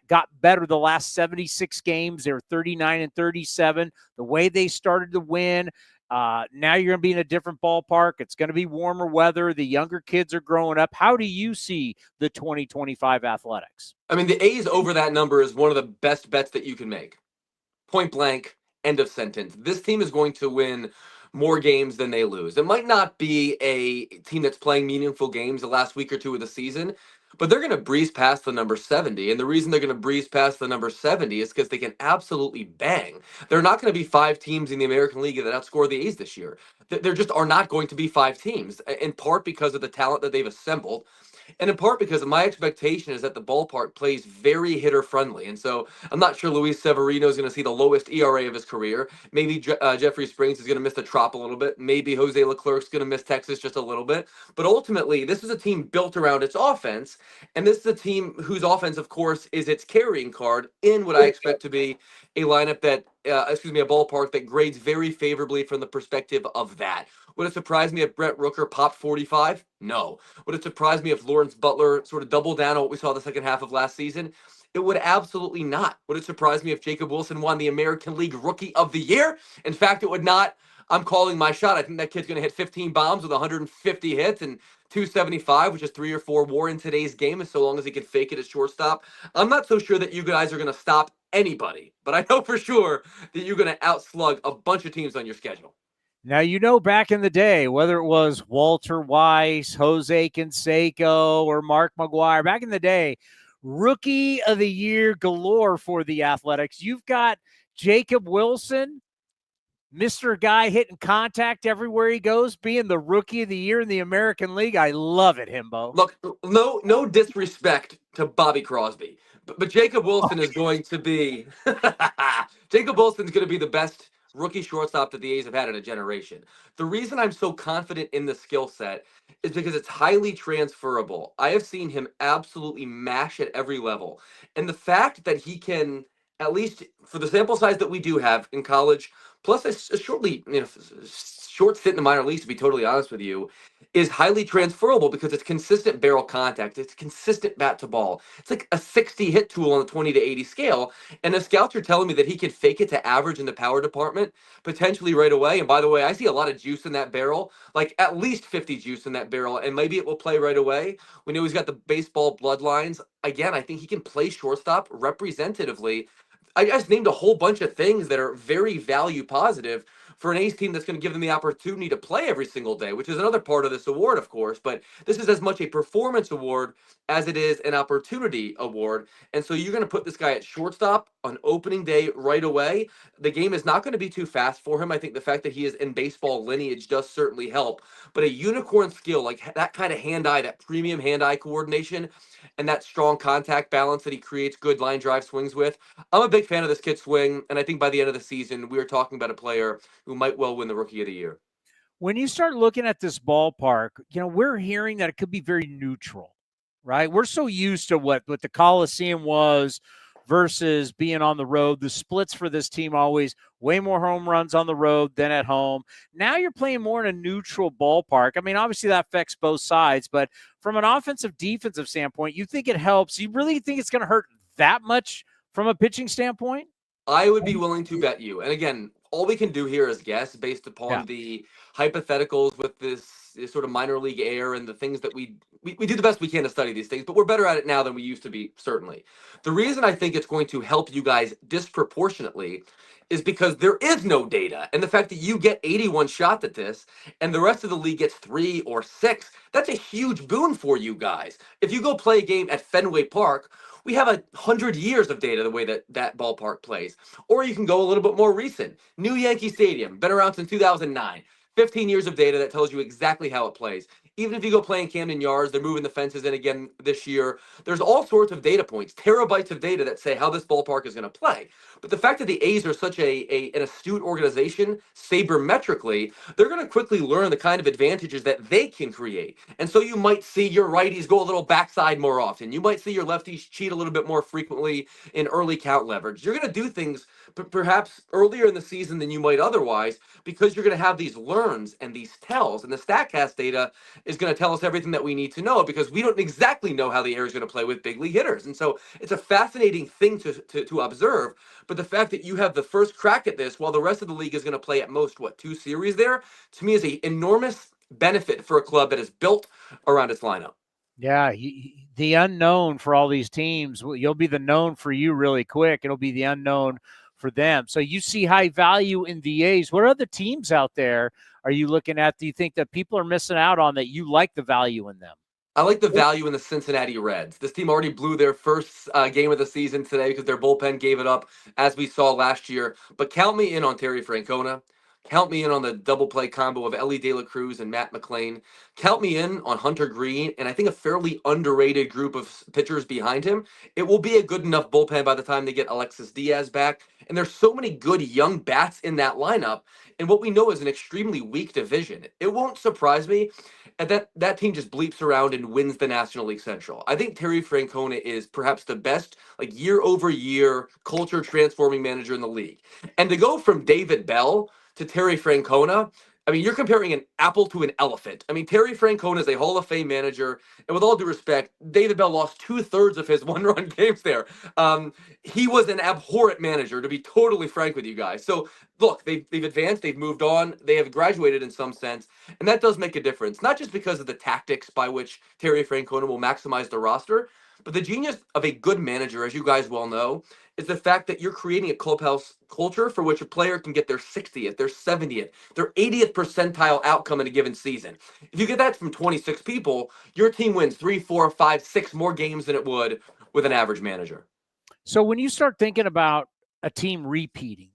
got better the last 76 games. They were 39-37. The way they started to win. Now you're going to be in a different ballpark. It's going to be warmer weather. The younger kids are growing up. How do you see the 2025 Athletics? I mean, the A's over that number is one of the best bets that you can make. Point blank, end of sentence. This team is going to win more games than they lose. It might not be a team that's playing meaningful games the last week or two of the season, but they're going to breeze past the number 70. And the reason they're going to breeze past the number 70 is because they can absolutely bang. There are not going to be 5 teams in the American League that outscore the A's this year. There just are not going to be 5 teams, in part because of the talent that they've assembled. And in part because my expectation is that the ballpark plays very hitter friendly. And so I'm not sure Luis Severino is going to see the lowest ERA of his career. Maybe Jeffrey Springs is going to miss the Trop a little bit. Maybe Jose Leclerc's going to miss Texas just a little bit. But ultimately, this is a team built around its offense. And this is a team whose offense, of course, is its carrying card in what I expect to be a lineup that, a ballpark that grades very favorably from the perspective of that. Would it surprise me if Brett Rooker popped 45? No. Would it surprise me if Lawrence Butler sort of doubled down on what we saw the second half of last season? It would absolutely not. Would it surprise me if Jacob Wilson won the American League Rookie of the Year? In fact, it would not. I'm calling my shot. I think that kid's going to hit 15 bombs with 150 hits and 275, which is 3 or 4 WAR in today's game, so long as he can fake it at shortstop. I'm not so sure that you guys are going to stop anybody, but I know for sure that you're going to outslug a bunch of teams on your schedule. Now, back in the day, whether it was Walter Weiss, Jose Canseco, or Mark McGwire, back in the day, Rookie of the Year galore for the Athletics. You've got Jacob Wilson, Mr. Guy hitting contact everywhere he goes, being the Rookie of the Year in the American League. I love it, Hembo. Look, no disrespect to Bobby Crosby, but Jacob Wilson is going to be Jacob Wilson's going to be the best rookie shortstop that the A's have had in a generation. The reason I'm so confident in the skill set is because it's highly transferable. I have seen him absolutely mash at every level. And the fact that he can, at least for the sample size that we do have in college, plus a short stint in the minor leagues, to be totally honest with you, is highly transferable because it's consistent barrel contact. It's consistent bat to ball. It's like a 60 hit tool on the 20 to 80 scale. And the scouts are telling me that he can fake it to average in the power department potentially right away. And by the way, I see a lot of juice in that barrel, like at least 50 juice in that barrel. And maybe it will play right away. We know he's got the baseball bloodlines. Again, I think he can play shortstop representatively. I just named a whole bunch of things that are very value positive for an A's team that's going to give them the opportunity to play every single day, which is another part of this award, of course. But this is as much a performance award as it is an opportunity award. And so you're going to put this guy at shortstop on opening day right away. The game is not going to be too fast for him. I think the fact that he is in baseball lineage does certainly help. But a unicorn skill, like that kind of hand-eye, that premium hand-eye coordination, and that strong contact balance that he creates good line drive swings with. I'm a big fan of this kid's swing, and I think by the end of the season, we are talking about a player who might well win the Rookie of the Year. When you start looking at this ballpark, we're hearing that it could be very neutral, right? We're so used to what the Coliseum was versus being on the road. The splits for this team always way more home runs on the road than at home. Now you're playing more in a neutral ballpark. I mean, obviously that affects both sides, but from an offensive defensive standpoint, you think it helps? You really think it's going to hurt that much from a pitching standpoint? I would be willing to bet you. And again, all we can do here is guess based upon the hypotheticals with this sort of minor league air and the things that we do the best we can to study these things, but we're better at it now than we used to be, certainly. The reason I think it's going to help you guys disproportionately is because there is no data. And the fact that you get 81 shots at this and the rest of the league gets 3 or 6, that's a huge boon for you guys. If you go play a game at Fenway Park, we have 100 years of data the way that ballpark plays. Or you can go a little bit more recent. New Yankee Stadium, been around since 2009. 15 years of data that tells you exactly how it plays. Even if you go play in Camden Yards, they're moving the fences in again this year. There's all sorts of data points, terabytes of data that say how this ballpark is going to play. But the fact that the A's are such an astute organization, sabermetrically, they're going to quickly learn the kind of advantages that they can create. And so you might see your righties go a little backside more often. You might see your lefties cheat a little bit more frequently in early count leverage. You're going to do things perhaps earlier in the season than you might otherwise because you're going to have these learns and these tells. And the StatCast data is going to tell us everything that we need to know because we don't exactly know how the air is going to play with big league hitters. And so it's a fascinating thing to observe. But the fact that you have the first crack at this while the rest of the league is going to play at most, 2 series there, to me is an enormous benefit for a club that is built around its lineup. Yeah, the unknown for all these teams, you'll be the known for you really quick. It'll be the unknown for them. So you see high value in the A's. What other teams out there are you looking at? Do you think that people are missing out on that you like the value in them? I like the value in the Cincinnati Reds. This team already blew their first game of the season today because their bullpen gave it up, as we saw last year. But count me in on Terry Francona. Count me in on the double play combo of Ellie De La Cruz and Matt McClain. Count me in on Hunter Green, and I think a fairly underrated group of pitchers behind him. It will be a good enough bullpen by the time they get Alexis Diaz back. And there's so many good young bats in that lineup. And what we know is an extremely weak division. It won't surprise me that team just bleeps around and wins the National League Central. I think Terry Francona is perhaps the best year-over-year culture transforming manager in the league. And to go from David Bell to Terry Francona, I mean, you're comparing an apple to an elephant. I mean, Terry Francona is a Hall of Fame manager, and with all due respect, David Bell lost 2/3 of his one-run games there. He was an abhorrent manager, to be totally frank with you guys. So, look, they've advanced, they've moved on, they have graduated in some sense, and that does make a difference, not just because of the tactics by which Terry Francona will maximize the roster, but the genius of a good manager, as you guys well know, is the fact that you're creating a clubhouse culture for which a player can get their 60th, their 70th, their 80th percentile outcome in a given season. If you get that from 26 people, your team wins 3, 4, 5, 6 more games than it would with an average manager. So when you start thinking about a team repeating,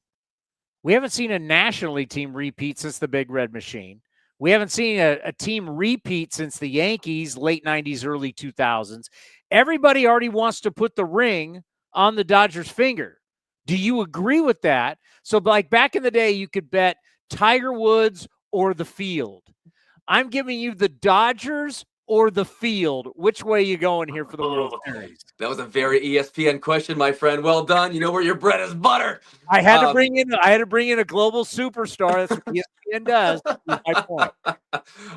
we haven't seen a National League team repeat since the Big Red Machine. We haven't seen a team repeat since the Yankees, late 90s, early 2000s. Everybody already wants to put the ring on the Dodgers' finger. Do you agree with that? So like back in the day, you could bet Tiger Woods or the field. I'm giving you the Dodgers or the field. Which way you going here for the World Series? That was a very ESPN question, my friend. Well done. You know where your bread is butter. I had to bring in a global superstar. That's what ESPN does. My point.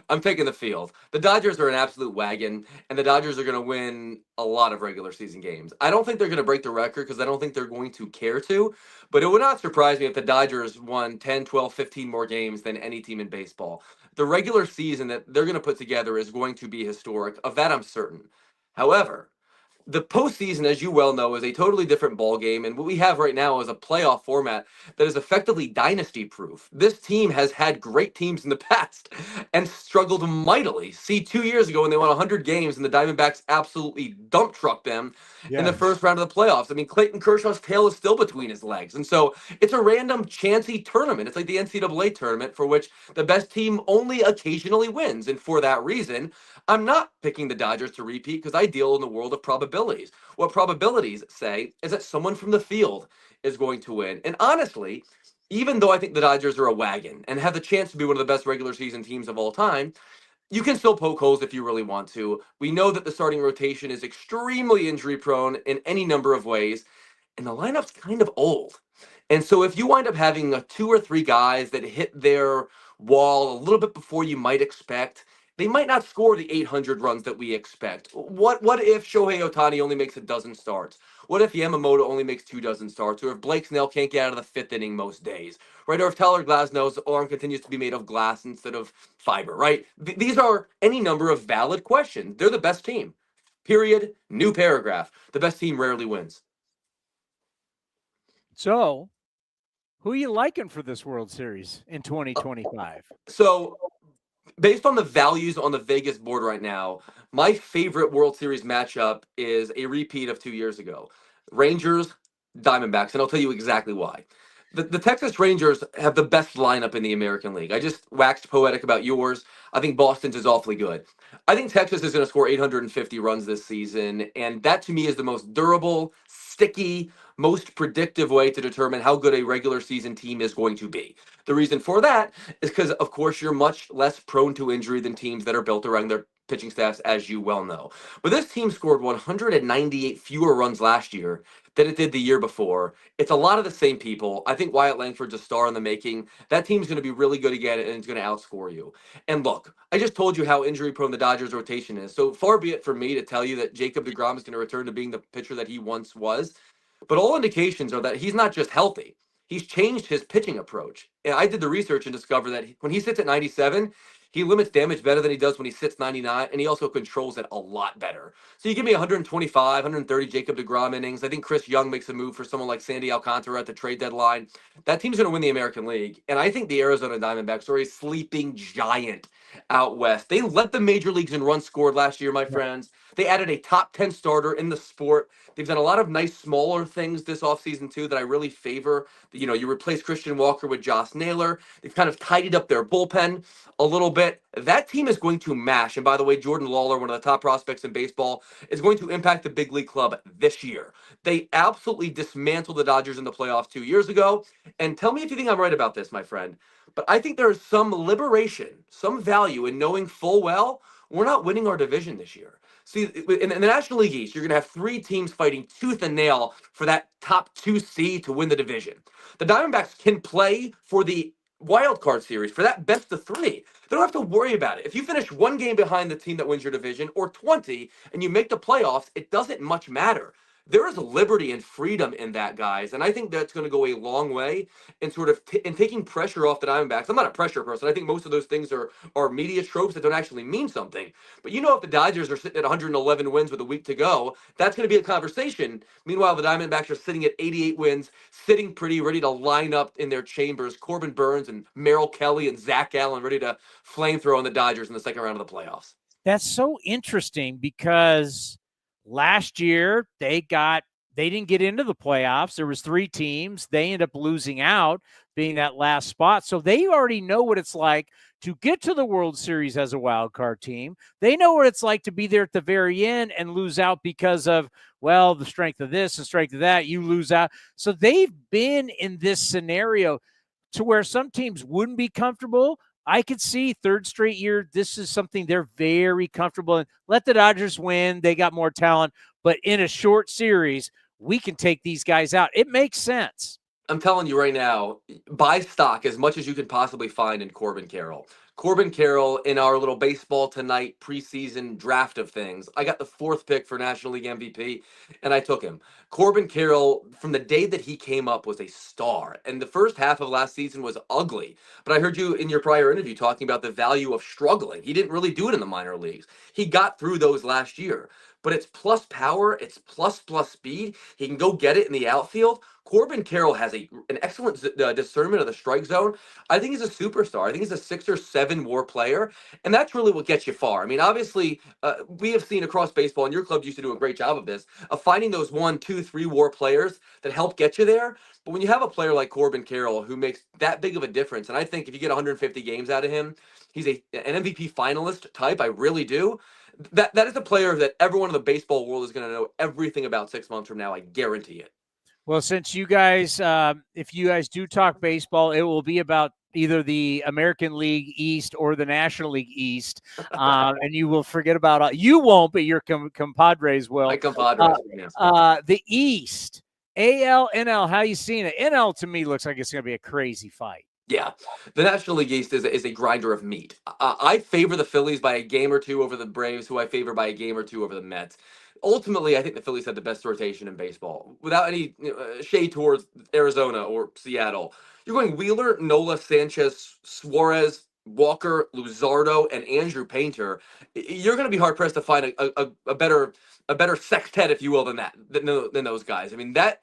I'm taking the field. The Dodgers are an absolute wagon, and the Dodgers are going to win a lot of regular season games. I don't think they're going to break the record because I don't think they're going to care to, but it would not surprise me if the Dodgers won 10, 12, 15 more games than any team in baseball. The regular season that they're going to put together is going to be historic. Of that, I'm certain. However, the postseason, as you well know, is a totally different ball game, and what we have right now is a playoff format that is effectively dynasty proof. This team has had great teams in the past and struggled mightily. See, 2 years ago when they won 100 games and the Diamondbacks absolutely dump trucked them in the first round of the playoffs. I mean, Clayton Kershaw's tail is still between his legs, and so it's a random chancy tournament. It's like the NCAA tournament for which the best team only occasionally wins, and for that reason, I'm not picking the Dodgers to repeat because I deal in the world of probabilities. What probabilities say is that someone from the field is going to win. And honestly, even though I think the Dodgers are a wagon and have the chance to be one of the best regular season teams of all time, you can still poke holes if you really want to. We know that the starting rotation is extremely injury prone in any number of ways, and the lineup's kind of old. And so if you wind up having 2 or 3 guys that hit their wall a little bit before you might expect, they might not score the 800 runs that we expect. What if Shohei Ohtani only makes a dozen starts? What if Yamamoto only makes 2 dozen starts? Or if Blake Snell can't get out of the 5th inning most days, right? Or if Tyler Glasnow's arm continues to be made of glass instead of fiber, right? These are any number of valid questions. They're the best team. Period. New paragraph. The best team rarely wins. So, who are you liking for this World Series in 2025? So, based on the values on the Vegas board right now, my favorite World Series matchup is a repeat of 2 years ago. Rangers, Diamondbacks, and I'll tell you exactly why. The Texas Rangers have the best lineup in the American League. I just waxed poetic about yours. I think Boston's is awfully good. I think Texas is going to score 850 runs this season, and that to me is the most durable, sticky, most predictive way to determine how good a regular season team is going to be. The reason for that is because, of course, you're much less prone to injury than teams that are built around their pitching staffs, as you well know. But this team scored 198 fewer runs last year than it did the year before. It's a lot of the same people. I think Wyatt Langford's a star in the making. That team's going to be really good again, and it's going to outscore you. And look, I just told you how injury-prone the Dodgers' rotation is. So far be it for me to tell you that Jacob deGrom is going to return to being the pitcher that he once was. But all indications are that he's not just healthy. He's changed his pitching approach. And I did the research and discovered that when he sits at 97, he limits damage better than he does when he sits 99, and he also controls it a lot better. So you give me 125, 130 Jacob deGrom innings. I think Chris Young makes a move for someone like Sandy Alcantara at the trade deadline. That team's going to win the American League. And I think the Arizona Diamondbacks are a sleeping giant out west. They led the major leagues in runs scored last year, my friends. They added a top 10 starter in the sport. They've done a lot of nice smaller things this offseason too that I really favor. You know, you replace Christian Walker with Josh Naylor. They've kind of tidied up their bullpen a little bit. That team is going to mash. And by the way, Jordan Lawler, one of the top prospects in baseball, is going to impact the big league club this year. They absolutely dismantled the Dodgers in the playoffs 2 years ago. And tell me if you think I'm right about this, my friend. But I think there is some liberation, some value in knowing full well we're not winning our division this year. See, in the National League East, you're going to have 3 teams fighting tooth and nail for that top 2 seed to win the division. The Diamondbacks can play for the wild card series, for that best of 3. They don't have to worry about it. If you finish 1 game behind the team that wins your division or 20 and you make the playoffs, it doesn't much matter. There is liberty and freedom in that, guys, and I think that's going to go a long way in sort of in taking pressure off the Diamondbacks. I'm not a pressure person. I think most of those things are media tropes that don't actually mean something. But you know, if the Dodgers are sitting at 111 wins with a week to go, that's going to be a conversation. Meanwhile, the Diamondbacks are sitting at 88 wins, sitting pretty, ready to line up in their chambers. Corbin Burns and Merrill Kelly and Zach Allen ready to flamethrow on the Dodgers in the second round of the playoffs. That's so interesting because last year they didn't get into the playoffs. There was 3 teams. They ended up losing out, being that last spot. So they already know what it's like to get to the World Series as a wild card team. They know what it's like to be there at the very end and lose out because of, well, the strength of this and strength of that. You lose out. So they've been in this scenario to where some teams wouldn't be comfortable. I could see 3rd straight year, this is something they're very comfortable in. Let the Dodgers win. They got more talent. But in a short series, we can take these guys out. It makes sense. I'm telling you right now, buy stock as much as you can possibly find in Corbin Carroll. Corbin Carroll, in our little baseball tonight preseason draft of things, I got the 4th pick for National League MVP, and I took him. Corbin Carroll, from the day that he came up, was a star. And the first half of last season was ugly. But I heard you in your prior interview talking about the value of struggling. He didn't really do it in the minor leagues. He got through those last year. but it's plus power, it's plus speed. He can go get it in the outfield. Corbin Carroll has an excellent discernment of the strike zone. I think he's a superstar. I think he's a 6 or 7 WAR player, and that's really what gets you far. I mean, obviously, we have seen across baseball, and your club used to do a great job of this, of finding those 1, 2, 3 WAR players that help get you there. But when you have a player like Corbin Carroll who makes that big of a difference, and I think if you get 150 games out of him, he's an MVP finalist type. I really do. That is a player that everyone in the baseball world is going to know everything about 6 months from now. I guarantee it. Well, since you guys, if you guys do talk baseball, it will be about either the American League East or the National League East, and you will forget about you won't, but your compadres will. My compadres, yes. The East, AL, NL. How you seeing it? NL to me looks like it's going to be a crazy fight. Yeah, the National League East is a grinder of meat. I favor the Phillies by a game or 2 over the Braves, who I favor by a game or 2 over the Mets. Ultimately, I think the Phillies have the best rotation in baseball, without any shade towards Arizona or Seattle. You're going Wheeler, Nola, Sanchez, Suarez, Walker, Luzardo, and Andrew Painter. You're going to be hard pressed to find a better sextet, if you will, than those guys. I mean, that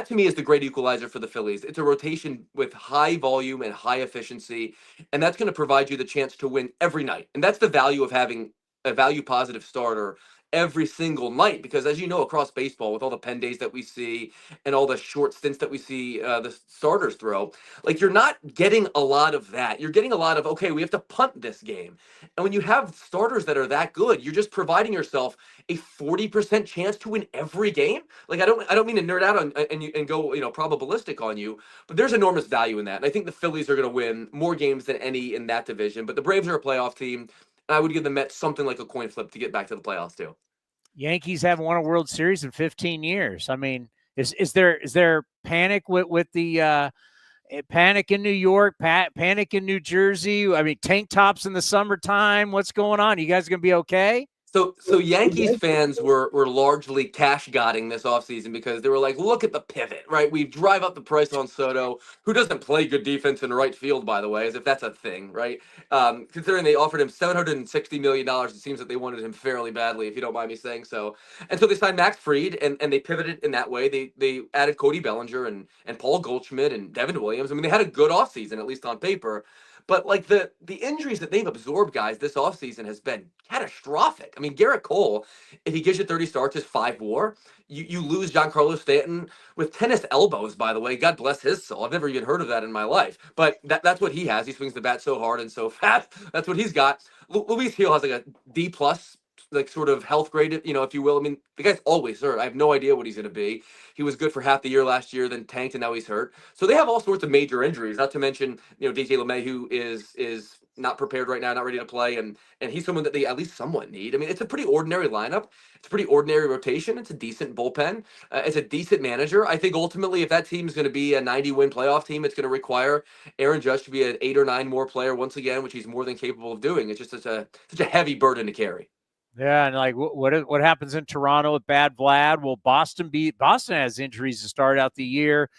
to me is the great equalizer for the Phillies. It's a rotation with high volume and high efficiency, and that's going to provide you the chance to win every night. And that's the value of having a value positive starter every single night, because as you know, across baseball, with all the pen days that we see and all the short stints that we see the starters throw, like, you're not getting a lot of that. You're getting a lot of, okay, we have to punt this game. And when you have starters that are that good, you're just providing yourself a 40% chance to win every game. Like, I don't mean to nerd out on and go probabilistic on you, but there's enormous value in that. And I think the Phillies are going to win more games than any in that division. But the Braves are a playoff team. I would give the Mets something like a coin flip to get back to the playoffs too. Yankees haven't won a World Series in 15 years. I mean, is there panic with the panic in New York, panic in New Jersey? I mean, tank tops in the summertime. What's going on? You guys gonna be okay? So Yankees fans were largely cash godding this offseason because they were like, look at the pivot, right? We drive up the price on Soto, who doesn't play good defense in right field, by the way, as if that's a thing, right? Considering they offered him $760 million, it seems that they wanted him fairly badly, if you don't mind me saying so. And so they signed Max Fried, and they pivoted in that way. They added Cody Bellinger and Paul Goldschmidt and Devin Williams. I mean, they had a good offseason, at least on paper. But like the injuries that they've absorbed, guys, this offseason has been catastrophic. I mean, Garrett Cole, if he gives you 30 starts, is 5 WAR. You lose Giancarlo Stanton with tennis elbows, by the way. God bless his soul. I've never even heard of that in my life. But that's what he has. He swings the bat so hard and so fast. That's what he's got. Luis Gil has like a D+, like sort of health grade, if you will. I mean, the guy's always hurt. I have no idea what he's going to be. He was good for half the year last year, then tanked, and now he's hurt. So they have all sorts of major injuries, not to mention, DJ LeMahieu is not prepared right now, not ready to play, and he's someone that they at least somewhat need. I mean, it's a pretty ordinary lineup. It's a pretty ordinary rotation. It's a decent bullpen. It's a decent manager. I think ultimately, if that team is going to be a 90-win playoff team, it's going to require Aaron Judge to be an 8 or 9 more player once again, which he's more than capable of doing. It's just such a heavy burden to carry. Yeah, and like what happens in Toronto with bad Vlad? Well, Boston has injuries to start out the year.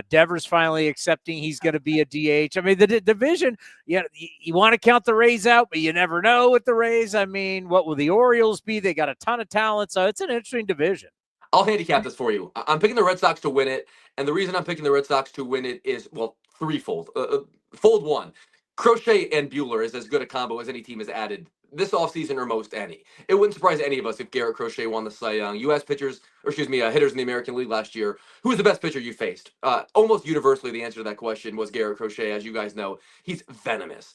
Devers finally accepting he's going to be a DH. I mean, the division, you want to count the Rays out, but you never know with the Rays. I mean, what will the Orioles be? They got a ton of talent, so it's an interesting division. I'll handicap this for you. I'm picking the Red Sox to win it, and the reason I'm picking the Red Sox to win it is, well, threefold. Fold one. Crochet and Buehler is as good a combo as any team has added this offseason or most any. It wouldn't surprise any of us if Garrett Crochet won the Cy Young. U.S. hitters in the American League last year. Who was the best pitcher you faced? Almost universally, the answer to that question was Garrett Crochet. As you guys know, he's venomous.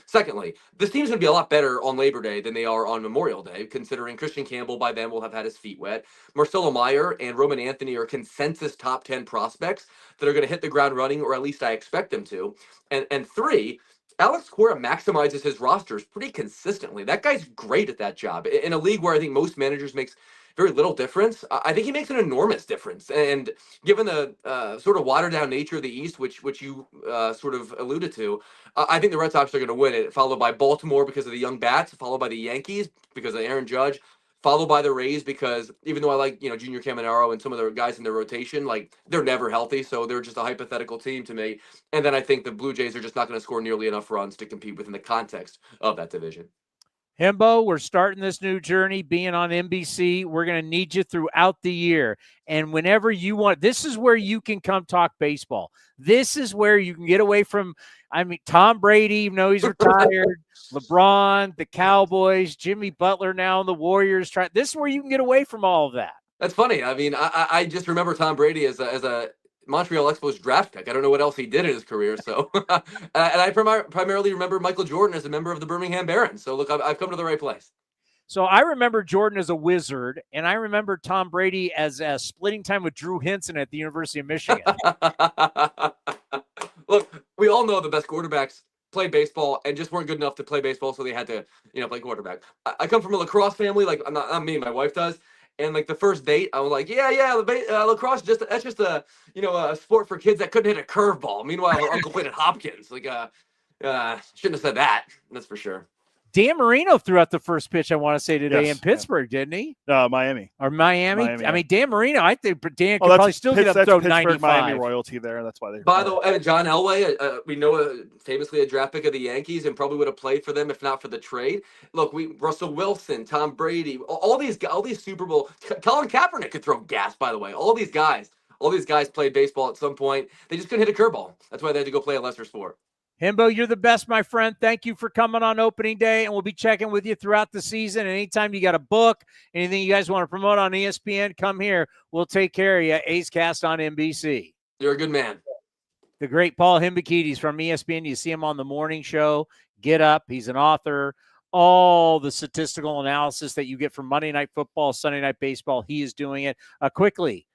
Secondly, this team's going to be a lot better on Labor Day than they are on Memorial Day, considering Christian Campbell by then will have had his feet wet. Marcelo Meyer and Roman Anthony are consensus top 10 prospects that are going to hit the ground running, or at least I expect them to. And three, Alex Cora maximizes his rosters pretty consistently. That guy's great at that job. In a league where I think most managers makes very little difference, I think he makes an enormous difference. And given the sort of watered down nature of the East, which you sort of alluded to, I think the Red Sox are going to win it, followed by Baltimore because of the young bats, followed by the Yankees because of Aaron Judge, followed by the Rays because even though I like, Junior Caminero and some of the guys in their rotation, like, they're never healthy, so they're just a hypothetical team to me. And then I think the Blue Jays are just not going to score nearly enough runs to compete within the context of that division. Hembo, we're starting this new journey being on NBC. We're going to need you throughout the year. And whenever you want, this is where you can come talk baseball. This is where you can get away from, Tom Brady, even though he's retired, LeBron, the Cowboys, Jimmy Butler now, and the Warriors. This is where you can get away from all of that. That's funny. I mean, I just remember Tom Brady as a Montreal Expos draft pick. I don't know what else he did in his career. So, and I primarily remember Michael Jordan as a member of the Birmingham Barons. So, look, I've come to the right place. So I remember Jordan as a Wizard, and I remember Tom Brady as splitting time with Drew Henson at the University of Michigan. Look, we all know the best quarterbacks play baseball and just weren't good enough to play baseball, so they had to, play quarterback. I come from a lacrosse family, like not me, my wife does. And like the first date, I was like, lacrosse that's just a a sport for kids that couldn't hit a curveball. Meanwhile, her uncle played at Hopkins. Like, shouldn't have said that. That's for sure. Dan Marino threw out the first pitch, I want to say, today in Pittsburgh, didn't he? Miami. Or Miami? I mean, Dan Marino, I think Dan could that's probably still get up to throw 95. Miami royalty there. That's why they. By the way, John Elway, we know famously a draft pick of the Yankees and probably would have played for them if not for the trade. Look, Russell Wilson, Tom Brady, all these Super Bowl. Colin Kaepernick could throw gas, by the way. All these guys played baseball at some point. They just couldn't hit a curveball. That's why they had to go play a lesser sport. Hembo, you're the best, my friend. Thank you for coming on opening day, and we'll be checking with you throughout the season. Anytime you got a book, anything you guys want to promote on ESPN, come here. We'll take care of you. A's Cast on NBC. You're a good man. The great Paul Hembekides from ESPN. You see him on the morning show. Get Up. He's an author. All the statistical analysis that you get from Monday Night Football, Sunday Night Baseball, he is doing it quickly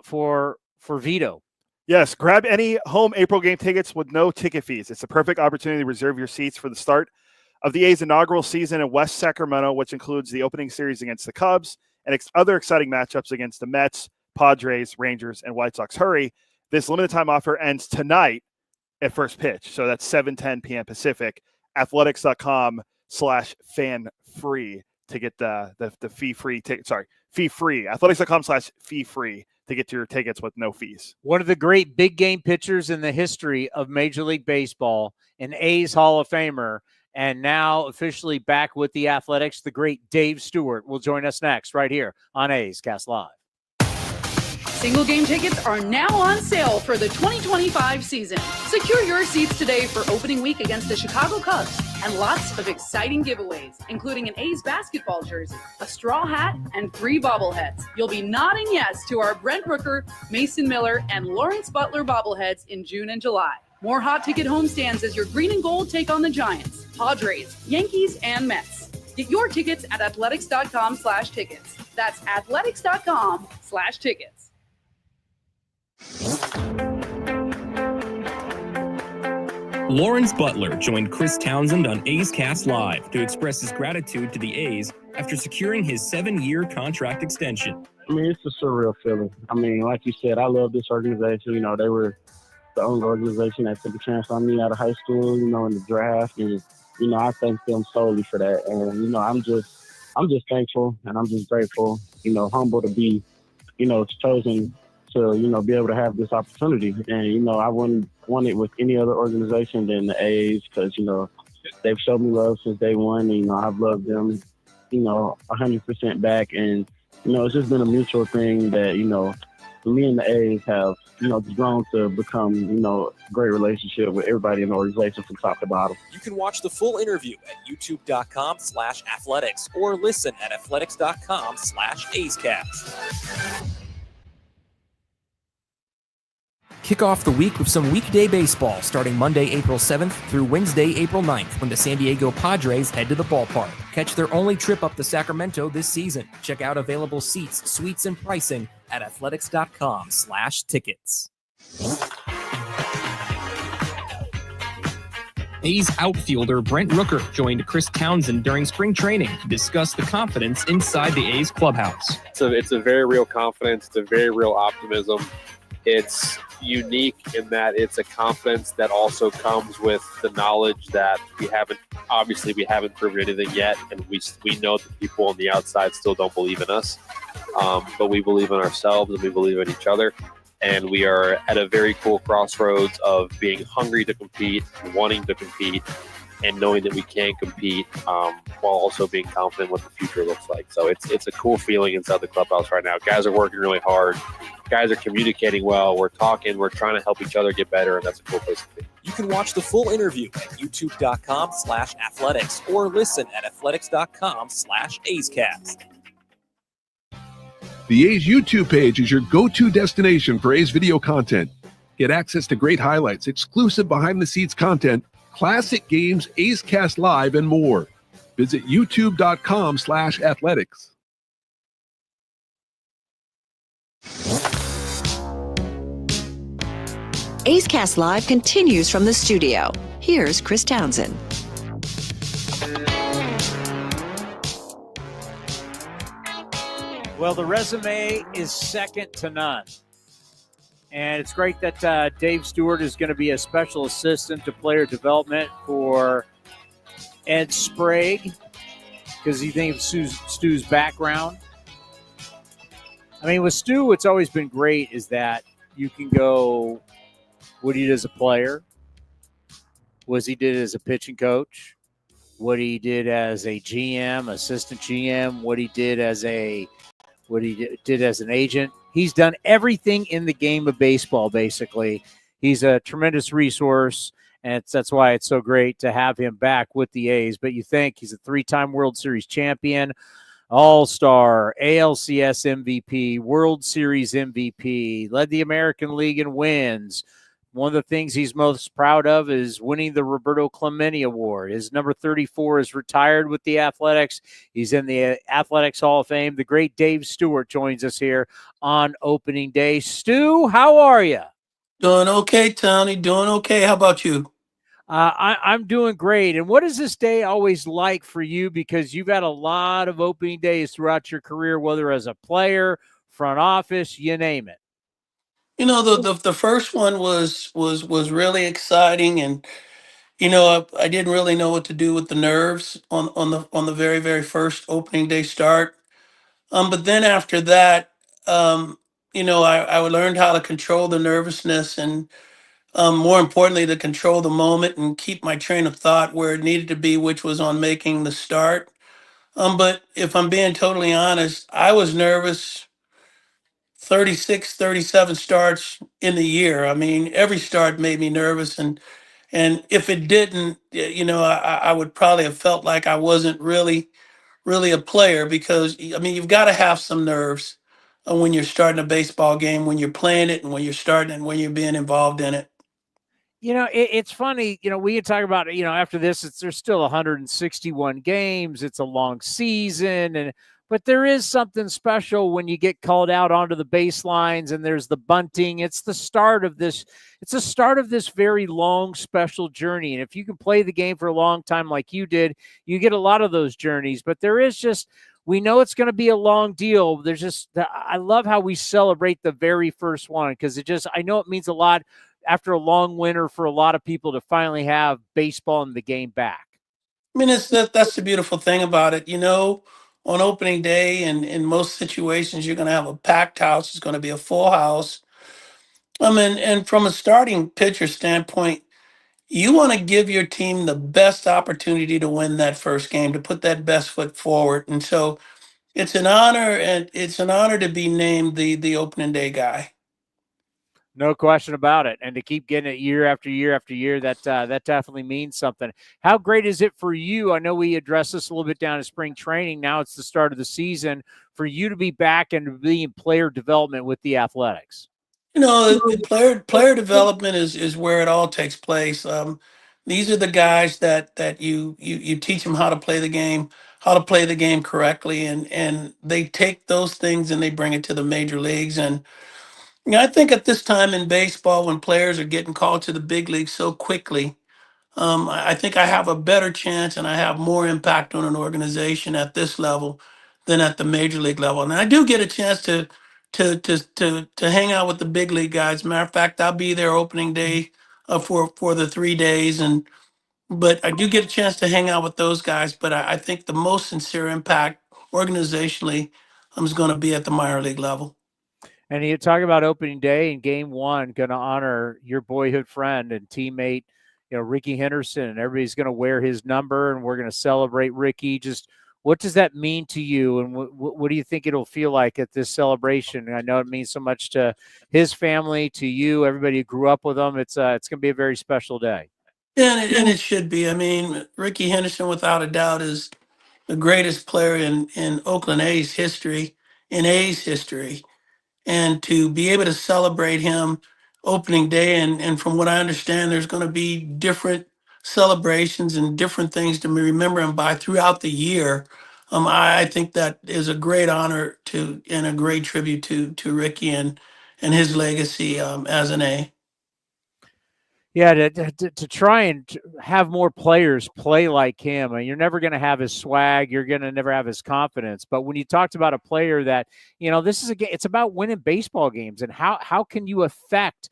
for Vito. Yes, grab any home April game tickets with no ticket fees. It's a perfect opportunity to reserve your seats for the start of the A's inaugural season in West Sacramento, which includes the opening series against the Cubs and other exciting matchups against the Mets, Padres, Rangers, and White Sox. Hurry. This limited time offer ends tonight at first pitch. So that's 7:10 p.m. Pacific. Athletics.com/fan-free to get the fee-free ticket. Sorry, fee-free. Athletics.com/fee-free. To get your tickets with no fees. One of the great big game pitchers in the history of Major League Baseball, an A's Hall of Famer, and now officially back with the Athletics, the great Dave Stewart will join us next right here on A's Cast Live. Single game tickets are now on sale for the 2025 season. Secure your seats today for opening week against the Chicago Cubs and lots of exciting giveaways, including an A's basketball jersey, a straw hat, and 3 bobbleheads. You'll be nodding yes to our Brent Rooker, Mason Miller, and Lawrence Butler bobbleheads in June and July. More hot ticket homestands as your green and gold take on the Giants, Padres, Yankees, and Mets. Get your tickets at athletics.com/tickets. That's athletics.com/tickets. Lawrence Butler joined Chris Townsend on A's Cast Live to express his gratitude to the A's after securing his 7-year contract extension. I mean, it's a surreal feeling. I mean, like you said, I love this organization. They were the only organization that took a chance on me out of high school, in the draft. And, I thank them solely for that. And, I'm just thankful and I'm just grateful, humble to be, chosen to, be able to have this opportunity. And, I wouldn't want it with any other organization than the A's because, they've showed me love since day one. And, I've loved them, 100% back. And, it's just been a mutual thing that, me and the A's have, grown to become, a great relationship with everybody in the organization from top to bottom. You can watch the full interview at youtube.com/athletics or listen at athletics.com/AceCast. Kick off the week with some weekday baseball starting Monday, April 7th through Wednesday, April 9th when the San Diego Padres head to the ballpark. Catch their only trip up to Sacramento this season. Check out available seats, suites, and pricing at athletics.com/tickets. A's outfielder Brent Rooker joined Chris Townsend during spring training to discuss the confidence inside the A's clubhouse. It's a very real confidence. It's a very real optimism. It's unique in that it's a confidence that also comes with the knowledge that we haven't proven anything yet, and we know that people on the outside still don't believe in us, but we believe in ourselves and we believe in each other, and we are at a very cool crossroads of being hungry to compete, wanting to compete, and knowing that we can compete while also being confident what the future looks like. So it's a cool feeling inside the clubhouse right now. Guys are working really hard. Guys are communicating well. We're talking. We're trying to help each other get better, and that's a cool place to be. You can watch the full interview at youtube.com/athletics or listen at athletics.com/A'sCast. The A's YouTube page is your go-to destination for A's video content. Get access to great highlights, exclusive behind-the-scenes content, classic games, A's Cast Live, and more. Visit youtube.com/athletics. A's Cast Live continues from the studio. Here's Chris Townsend. Well, the resume is second to none. And it's great that Dave Stewart is going to be a special assistant to player development for Ed Sprague, because you think of Stu's background. I mean, with Stu, what's always been great is that you can go what he did as a player, what he did as a pitching coach, what he did as a GM, assistant GM, what he did as an agent. He's done everything in the game of baseball, basically. He's a tremendous resource, and that's why it's so great to have him back with the A's. But you think he's a 3-time World Series champion, All-Star, ALCS MVP, World Series MVP, led the American League in wins. One of the things he's most proud of is winning the Roberto Clemente Award. His number 34 is retired with the Athletics. He's in the Athletics Hall of Fame. The great Dave Stewart joins us here on opening day. Stu, how are you? Doing okay, Tony. Doing okay. How about you? I'm doing great. And what is this day always like for you? Because you've had a lot of opening days throughout your career, whether as a player, front office, you name it. You know, the first one was really exciting, and you know, I didn't really know what to do with the nerves on the very first opening day start. But then after that, you know, I learned how to control the nervousness and more importantly, to control the moment and keep my train of thought where it needed to be, which was on making the start. But if I'm being totally honest, I was nervous 36, 37 starts in the year. I mean, every start made me nervous. And if it didn't, you know, I would probably have felt like I wasn't really a player because, I mean, you've got to have some nerves when you're starting a baseball game, when you're playing it and when you're starting and when you're being involved in it. You know, it's funny, you know, we can talk about, you know, after this, there's still 161 games. It's a long season. But there is something special when you get called out onto the baselines and there's the bunting. It's the start of this very long, special journey. And if you can play the game for a long time like you did, you get a lot of those journeys. But there is just, we know it's going to be a long deal. There's just, I love how we celebrate the very first one because I know it means a lot after a long winter for a lot of people to finally have baseball in the game back. I mean, that's the beautiful thing about it. You know, on opening day and in most situations, you're going to have a packed house. It's going to be a full house. I mean, and from a starting pitcher standpoint, you want to give your team the best opportunity to win that first game, to put that best foot forward. And so it's an honor, and it's an honor to be named the opening day guy. No question about it. And to keep getting it year after year after year, that definitely means something. How great is it for you? I know we addressed this a little bit down in spring training. Now it's the start of the season for you to be back and be in player development with the Athletics. You know, the player development is where it all takes place. These are the guys that you teach them how to play the game, correctly, and they take those things and they bring it to the major leagues. And you know, I think at this time in baseball, when players are getting called to the big leagues so quickly, I think I have a better chance and I have more impact on an organization at this level than at the major league level. And I do get a chance to hang out with the big league guys. Matter of fact, I'll be there opening day for the 3 days, but I do get a chance to hang out with those guys. But I think the most sincere impact organizationally is going to be at the minor league level. And you talk about opening day and game one, going to honor your boyhood friend and teammate Ricky Henderson, and everybody's going to wear his number, and we're going to celebrate Ricky. Just what does that mean to you, and what do you think it'll feel like at this celebration? I know it means so much to his family, to you, everybody who grew up with him. It's going to be a very special day. Yeah, and it should be. I mean, Ricky Henderson, without a doubt, is the greatest player in Oakland A's history, in A's history. And to be able to celebrate him opening day, and from what I understand, there's going to be different celebrations and different things to remember him by throughout the year. I think that is a great honor to and a great tribute to Ricky and his legacy as an A. Yeah, to try and have more players play like him. I mean, you're never going to have his swag. You're going to never have his confidence. But when you talked about a player that, this is a game, it's about winning baseball games, and how can you affect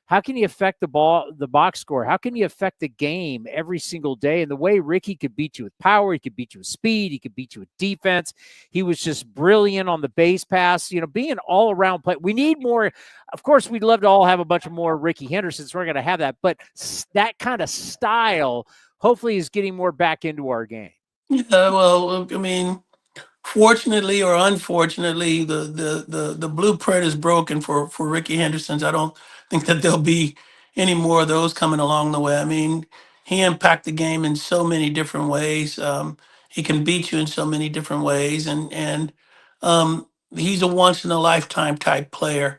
the box score? How can you affect the game every single day? And the way Ricky could beat you with power, he could beat you with speed, he could beat you with defense. He was just brilliant on the base pass, being an all-around play. We need more. Of course, we'd love to all have a bunch of more Ricky Hendersons. We're going to have that. But that kind of style, hopefully, is getting more back into our game. Yeah, well, I mean, fortunately or unfortunately, the blueprint is broken for Ricky Henderson's. I don't think that there'll be any more of those coming along the way. I mean, he impacted the game in so many different ways. He can beat you in so many different ways, and he's a once in a lifetime type player.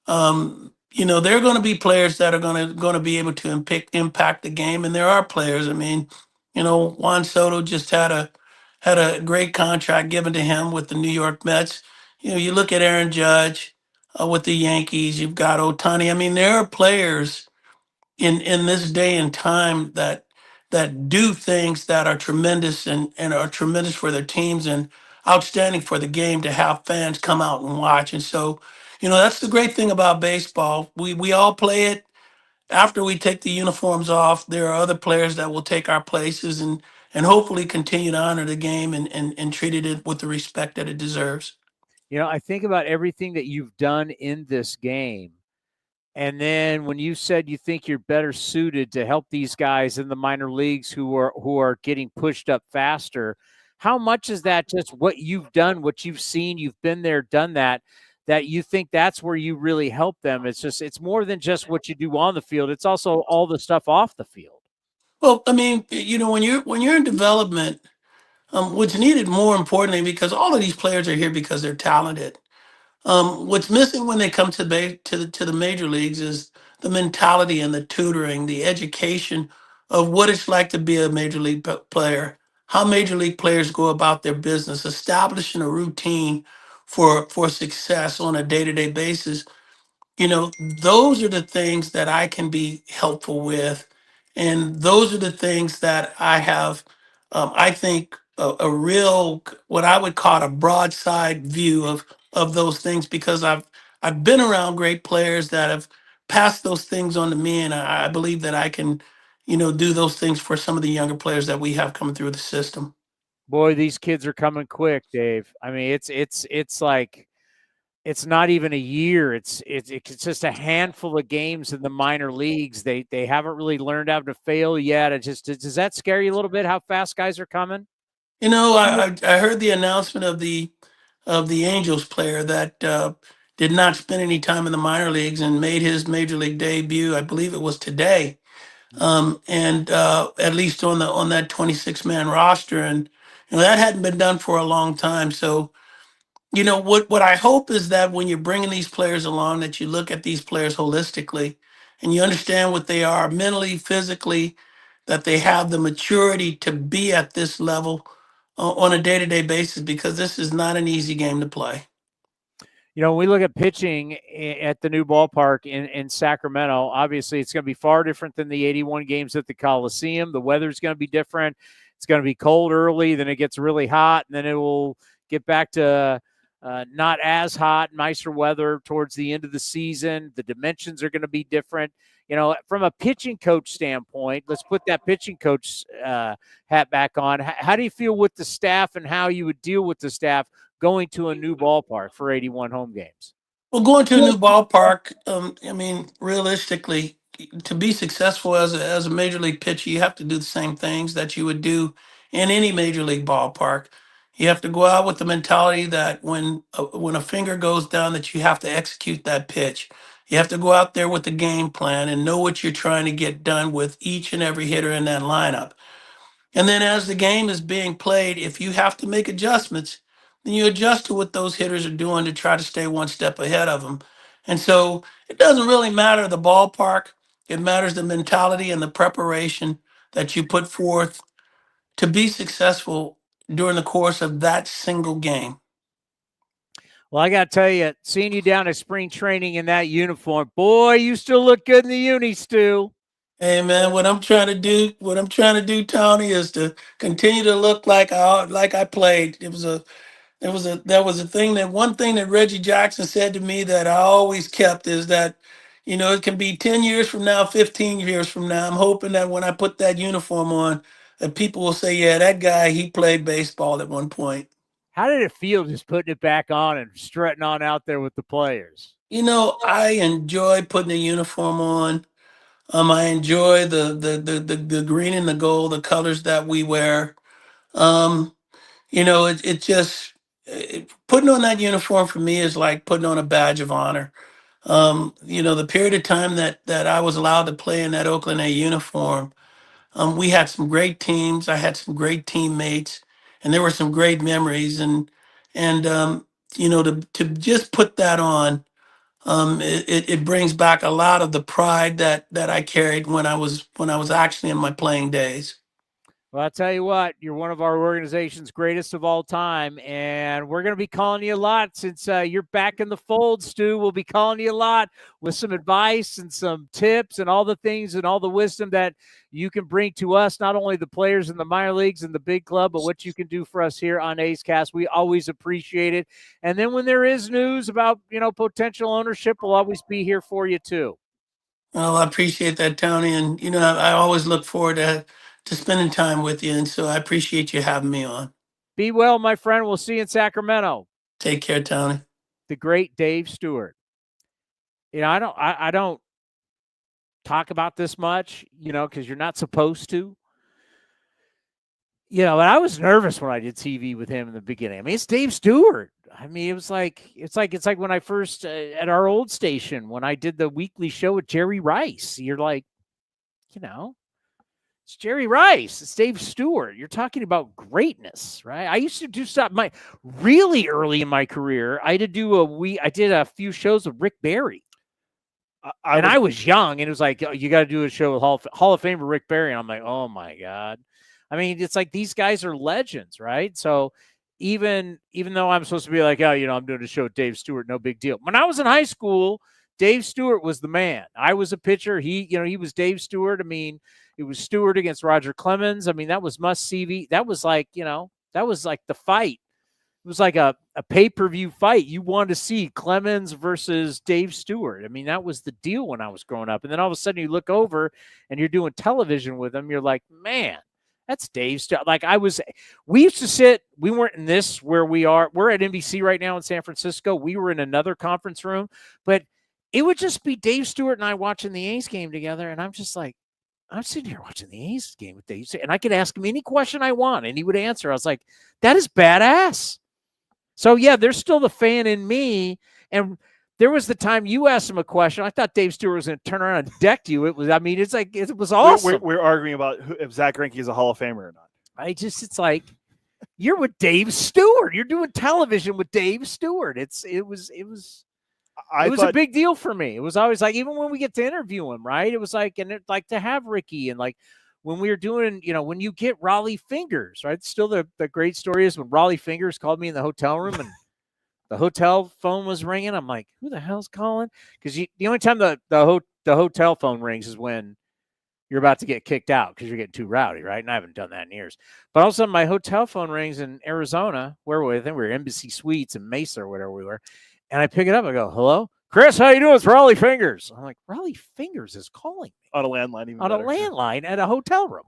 There are going to be players that are going to be able to impact the game, and there are players. I mean, Juan Soto just had a great contract given to him with the New York Mets. You look at Aaron Judge with the Yankees. You've got Ohtani. I mean, there are players in this day and time that do things that are tremendous and are tremendous for their teams and outstanding for the game to have fans come out and watch. And so, that's the great thing about baseball. We all play it. After we take the uniforms off, there are other players that will take our places and hopefully continue to honor the game and treat it with the respect that it deserves. I think about everything that you've done in this game. And then when you said you think you're better suited to help these guys in the minor leagues who are getting pushed up faster, how much is that just what you've done, what you've seen, you've been there, done that you think that's where you really help them? It's more than just what you do on the field. It's also all the stuff off the field. Well, I mean, when you're in development, what's needed more importantly, because all of these players are here because they're talented. What's missing when they come to the major leagues is the mentality and the tutoring, the education of what it's like to be a major league player, how major league players go about their business, establishing a routine for success on a day-to-day basis. Those are the things that I can be helpful with. And those are the things that I have, I think, a real, what I would call a broadside view of those things, because I've been around great players that have passed those things on to me. And I believe that I can, do those things for some of the younger players that we have coming through the system. Boy, these kids are coming quick, Dave. I mean, it's like, it's not even a year. It's just a handful of games in the minor leagues. They haven't really learned how to fail yet. Does that scare you a little bit, how fast guys are coming? I heard the announcement of the Angels player that did not spend any time in the minor leagues and made his major league debut. I believe it was today, and at least on that 26-man roster, and that hadn't been done for a long time. So, what I hope is that when you're bringing these players along, that you look at these players holistically, and you understand what they are mentally, physically, that they have the maturity to be at this level on a day-to-day basis, because this is not an easy game to play. We look at pitching at the new ballpark in Sacramento. Obviously, it's going to be far different than the 81 games at the Coliseum. The weather's going to be different. It's going to be cold early, then it gets really hot, and then it will get back to not as hot, nicer weather towards the end of the season. The dimensions are going to be different. From a pitching coach standpoint, let's put that pitching coach hat back on. How do you feel with the staff and how you would deal with the staff going to a new ballpark for 81 home games? Well, going to a new ballpark, I mean, realistically, to be successful as a major league pitcher, you have to do the same things that you would do in any major league ballpark. You have to go out with the mentality that when a finger goes down, that you have to execute that pitch. You have to go out there with the game plan and know what you're trying to get done with each and every hitter in that lineup. And then as the game is being played, if you have to make adjustments, then you adjust to what those hitters are doing to try to stay one step ahead of them. And so it doesn't really matter the ballpark. It matters the mentality and the preparation that you put forth to be successful during the course of that single game. Well, I got to tell you, seeing you down at spring training in that uniform, boy, you still look good in the uni, Stu. Hey man, what I'm trying to do, Tony, is to continue to look like I played. That was a thing that one thing that Reggie Jackson said to me that I always kept is that, it can be 10 years from now, 15 years from now. I'm hoping that when I put that uniform on, that people will say, yeah, that guy, he played baseball at one point. How did it feel just putting it back on and strutting on out there with the players? I enjoy putting the uniform on. I enjoy the green and the gold, the colors that we wear. Putting on that uniform for me is like putting on a badge of honor. The period of time that I was allowed to play in that Oakland A uniform, we had some great teams. I had some great teammates, and there were some great memories. To just put that on, it brings back a lot of the pride that I carried when I was actually in my playing days. Well, I'll tell you what, you're one of our organization's greatest of all time, and we're going to be calling you a lot since you're back in the fold, Stu. We'll be calling you a lot with some advice and some tips and all the things and all the wisdom that you can bring to us, not only the players in the minor leagues and the big club, but what you can do for us here on A's Cast. We always appreciate it. And then when there is news about, potential ownership, we'll always be here for you too. Well, I appreciate that, Tony. And, I always look forward to spending time with you. And so I appreciate you having me on. Be well, my friend. We'll see you in Sacramento. Take care, Tony. The great Dave Stewart. I don't talk about this much, because you're not supposed to. But I was nervous when I did TV with him in the beginning. I mean, it's Dave Stewart. I mean, it's like when I first at our old station when I did the weekly show with Jerry Rice. You're like, it's Jerry Rice. It's Dave Stewart. You're talking about greatness, right? I used to do stuff really early in my career. I did a few shows with Rick Barry. I was young, and it was like, you got to do a show with Hall of Famer Rick Barry. And I'm like, oh my God. I mean, it's like these guys are legends, right? So even though I'm supposed to be like, I'm doing a show with Dave Stewart, no big deal. When I was in high school, Dave Stewart was the man. I was a pitcher. He was Dave Stewart. I mean, it was Stewart against Roger Clemens. I mean, that was must-see. That was like, that was like the fight. It was like a pay-per-view fight. You wanted to see Clemens versus Dave Stewart. I mean, that was the deal when I was growing up. And then all of a sudden you look over and you're doing television with him. You're like, man, that's Dave Stewart. Like we used to sit, we weren't in this where we are. We're at NBC right now in San Francisco. We were in another conference room, but it would just be Dave Stewart and I watching the A's game together. And I'm just like, I'm sitting here watching the A's game with Dave Stewart, and I could ask him any question I want and he would answer. I was like, that is badass. So yeah, there's still the fan in me. And there was the time you asked him a question. I thought Dave Stewart was going to turn around and deck you. It was like, it was awesome. We're arguing about if Zach Greinke is a Hall of Famer or not. It's like, you're with Dave Stewart. You're doing television with Dave Stewart. It was a big deal for me. It was always like, even when we get to interview him, right? It was like, and it, like to have Ricky and like when we were doing, when you get Raleigh Fingers, right? Still the great story is when Raleigh Fingers called me in the hotel room and the hotel phone was ringing. I'm like, who the hell's calling? Because the only time the hotel phone rings is when you're about to get kicked out because you're getting too rowdy, right? And I haven't done that in years. But all of a sudden, my hotel phone rings in Arizona. Where were we? I think we were Embassy Suites in Mesa or whatever we were. And I pick it up. I go, hello? Chris, how you doing? It's Raleigh Fingers. I'm like, Raleigh Fingers is calling me. On a landline. On a landline at a hotel room.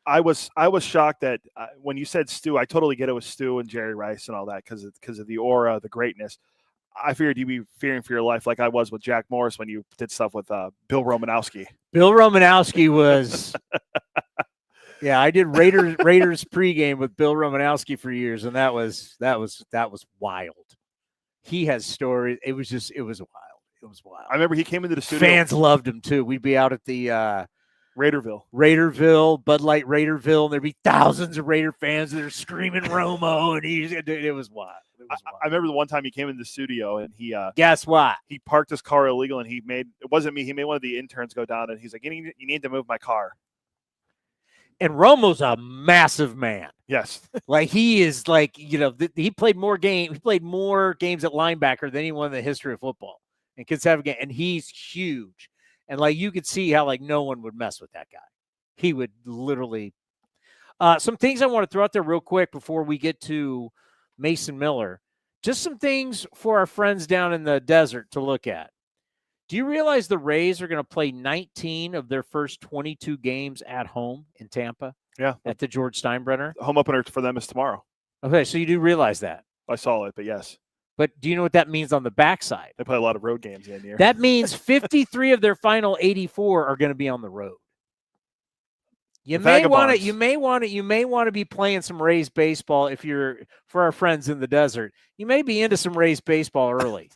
I was shocked that when you said Stu, I totally get it with Stu and Jerry Rice and all that because of the aura, the greatness. I figured you'd be fearing for your life like I was with Jack Morris when you did stuff with Bill Romanowski. Bill Romanowski was yeah, I did Raiders pregame with Bill Romanowski for years, and that was wild. He has stories. It was wild. It was wild. I remember he came into the studio. Fans loved him too. We'd be out at the Raiderville, Bud Light Raiderville, and there'd be thousands of Raider fans that are screaming Romo, and it was wild. I remember the one time he came into the studio and he guess what? He parked his car illegal, and it wasn't me. He made one of the interns go down, and he's like, "You need to move my car." And Romo's a massive man. Yes, like he is like he played more games. He played more games at linebacker than anyone in the history of football, and kids have a game. And he's huge, and like you could see how like no one would mess with that guy. He would literally. Some things I want to throw out there real quick before we get to Mason Miller. Just some things for our friends down in the desert to look at. Do you realize the Rays are going to play 19 of their first 22 games at home in Tampa? Yeah. At the George Steinbrenner? The home opener for them is tomorrow. Okay, so you do realize that. I saw it, but yes. But do you know what that means on the backside? They play a lot of road games in here. That means 53 of their final 84 are going to be on the road. You may want to be playing some Rays baseball if you're for our friends in the desert. You may be into some Rays baseball early.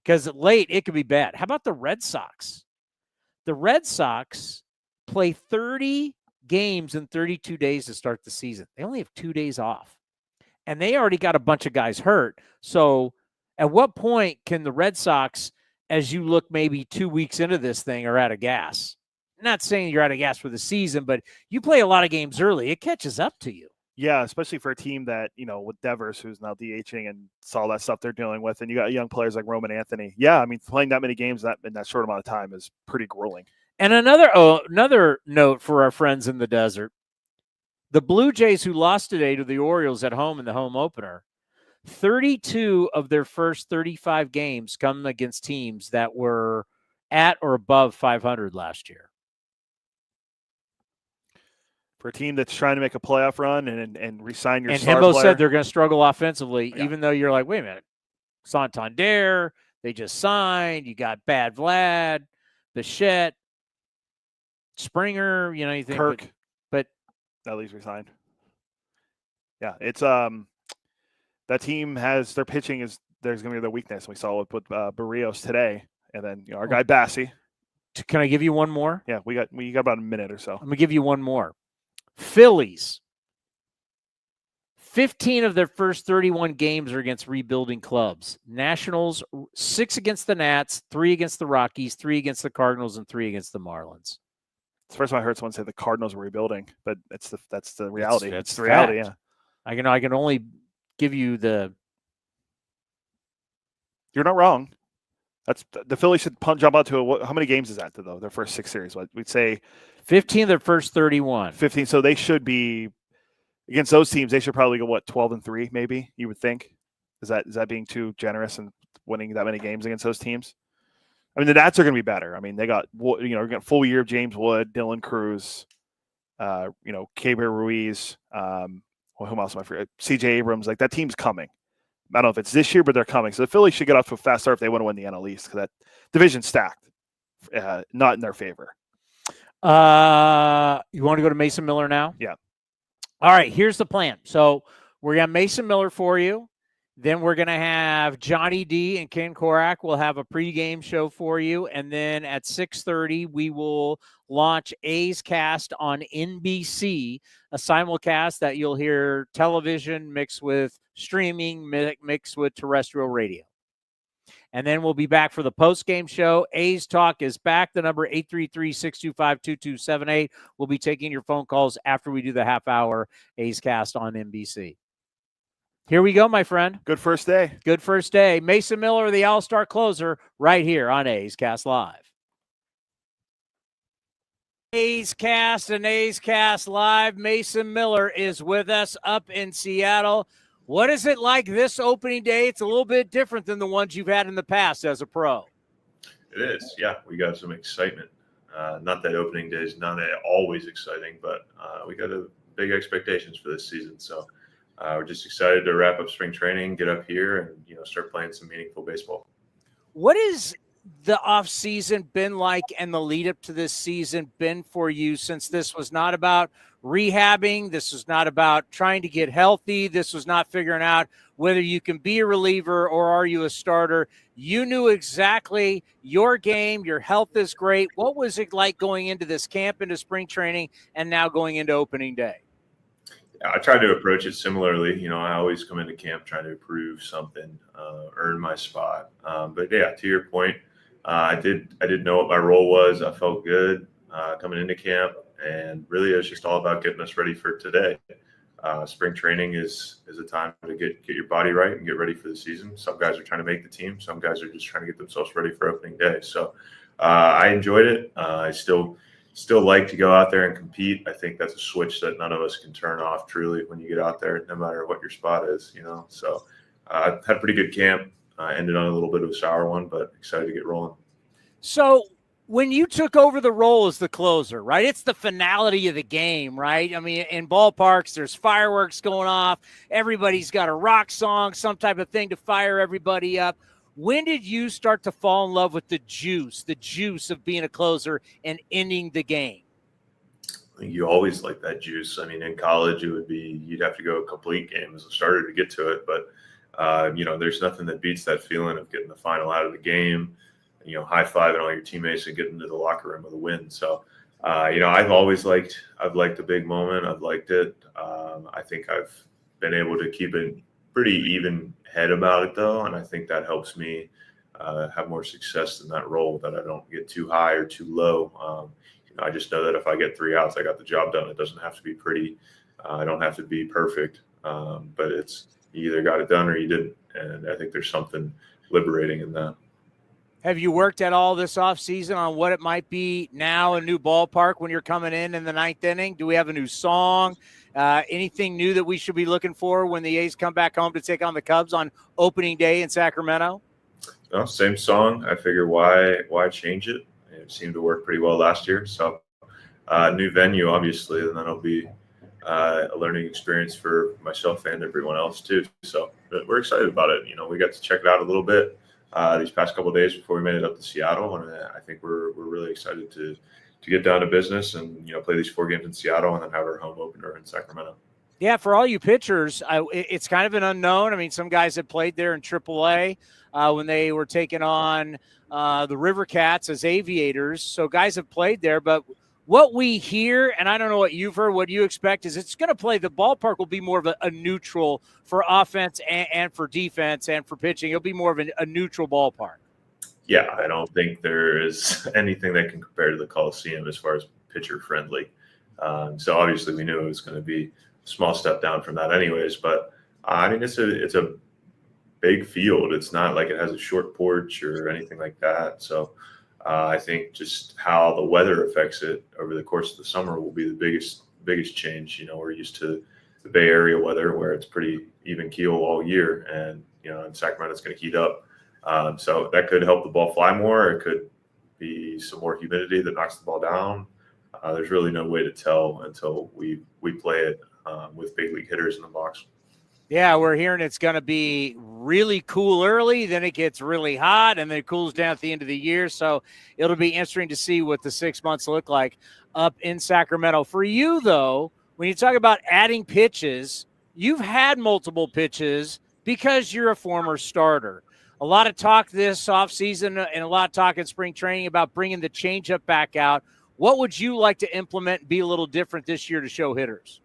Because late, it could be bad. How about the Red Sox? The Red Sox play 30 games in 32 days to start the season. They only have 2 days off. And they already got a bunch of guys hurt. So at what point can the Red Sox, as you look maybe 2 weeks into this thing, are out of gas? I'm not saying you're out of gas for the season, but you play a lot of games early. It catches up to you. Yeah, especially for a team that, with Devers, who's now DHing and saw that stuff they're dealing with, and you got young players like Roman Anthony. Yeah, I mean, playing that many games in that short amount of time is pretty grueling. And another note for our friends in the desert, the Blue Jays, who lost today to the Orioles at home in the home opener, 32 of their first 35 games come against teams that were at or above 500 last year. For a team that's trying to make a playoff run and re-sign your star Hembo player. said they're going to struggle offensively, even though you're like, wait a minute, Santander, they just signed. You got Bad Vlad, Bichette, Springer. You think Kirk, but at least resigned. Yeah, it's that team has their pitching there's going to be their weakness. We saw it with Barrios today, and then our guy Bassi. Can I give you one more? Yeah, we got about a minute or so. I'm going to give you one more. Phillies, 15 of their first 31 games are against rebuilding clubs. Nationals, 6 against the Nats, 3 against the Rockies, 3 against the Cardinals, and 3 against the Marlins. It's the first time I heard someone say the Cardinals were rebuilding, but that's the reality. It's the reality, yeah. I can only give you the. You're not wrong. That's the Phillies should jump out to how many games is that though? Their first 6 series. We'd say 15 of their first 31. 15. So they should be against those teams. They should probably go 12-3, maybe. You would think. Is that being too generous and winning that many games against those teams? I mean, the Nats are going to be better. I mean, they got got full year of James Wood, Dylan Cruz, Keibert Ruiz. Whom else am I forgetting? C.J. Abrams. Like that team's coming. I don't know if it's this year, but they're coming. So the Phillies should get off to a fast start if they want to win the NL East because that division's stacked, not in their favor. You want to go to Mason Miller now? Yeah. All right, here's the plan. So we're going to have Mason Miller for you. Then we're going to have Johnny D and Ken Korak. We'll have a pregame show for you. And then at 6:30, we will launch A's Cast on NBC, a simulcast that you'll hear television mixed with streaming, mixed with terrestrial radio. And then we'll be back for the post-game show. A's Talk is back. The number 833-625-2278. We'll be taking your phone calls after we do the half-hour A's Cast on NBC. Here we go, my friend. Good first day. Good first day. Mason Miller, the All-Star closer, right here on A's Cast Live. A's Cast and A's Cast Live. Mason Miller is with us up in Seattle. What is it like this opening day? It's a little bit different than the ones you've had in the past as a pro. It is. Yeah, we got some excitement. Not that opening day is not always exciting, but we got big expectations for this season. So we're just excited to wrap up spring training, get up here, and start playing some meaningful baseball. What is the off season been like, and the lead up to this season been for you, since this was not about rehabbing, this was not about trying to get healthy, this was not figuring out whether you can be a reliever or are you a starter? You knew exactly your game, your health is great. What was it like going into this camp, into spring training, and now going into opening day? I try to approach it similarly. I always come into camp trying to prove something, earn my spot. But yeah, to your point, I did know what my role was. I felt good coming into camp, and really it was just all about getting us ready for today. Spring training is a time to get your body right and get ready for the season. Some guys are trying to make the team. Some guys are just trying to get themselves ready for opening day. So I enjoyed it. I still like to go out there and compete. I think that's a switch that none of us can turn off truly when you get out there, no matter what your spot is, So I had a pretty good camp. Ended on a little bit of a sour one, but excited to get rolling. So when you took over the role as the closer, right, it's the finality of the game, right? I mean, in ballparks, there's fireworks going off. Everybody's got a rock song, some type of thing to fire everybody up. When did you start to fall in love with the juice of being a closer and ending the game? You always like that juice. I mean, in college, you'd have to go a complete game as a starter to get to it. But, there's nothing that beats that feeling of getting the final out of the game, high-fiving all your teammates and getting into the locker room with a win. So, I've liked the big moment. I've liked it. I think I've been able to keep a pretty even head about it, though, and I think that helps me have more success in that role, that I don't get too high or too low. I just know that if I get 3 outs, I got the job done. It doesn't have to be pretty. I don't have to be perfect, but it's you either got it done or you didn't, and I think there's something liberating in that. Have you worked at all this offseason on what it might be now, a new ballpark when you're coming in the ninth inning? Do we have a new song? Anything new that we should be looking for when the A's come back home to take on the Cubs on opening day in Sacramento? No, same song. I figure why change it? It seemed to work pretty well last year. So new venue, obviously, and that'll be a learning experience for myself and everyone else too. So we're excited about it. We got to check it out a little bit these past couple of days before we made it up to Seattle, and I think we're really excited to get down to business and play these 4 games in Seattle and then have our home opener in Sacramento. Yeah, for all you pitchers, it's kind of an unknown. I mean, some guys had played there in AAA when they were taking on the River Cats as aviators. So guys have played there, but what we hear, and I don't know what you've heard, what you expect, is it's going to play, the ballpark will be more of a neutral for offense and for defense and for pitching. It'll be more of a neutral ballpark. Yeah, I don't think there is anything that can compare to the Coliseum as far as pitcher friendly. So obviously we knew it was going to be a small step down from that anyways, but I mean, it's a big field. It's not like it has a short porch or anything like that. So I think just how the weather affects it over the course of the summer will be the biggest change. We're used to the Bay Area weather where it's pretty even keel all year, and in Sacramento it's going to heat up. So that could help the ball fly more. It could be some more humidity that knocks the ball down. There's really no way to tell until we play it with big league hitters in the box. Yeah, we're hearing it's going to be really cool early, then it gets really hot, and then it cools down at the end of the year. So it'll be interesting to see what the 6 months look like up in Sacramento. For you, though, when you talk about adding pitches, you've had multiple pitches because you're a former starter. A lot of talk this offseason and a lot of talk in spring training about bringing the changeup back out. What would you like to implement and be a little different this year to show hitters?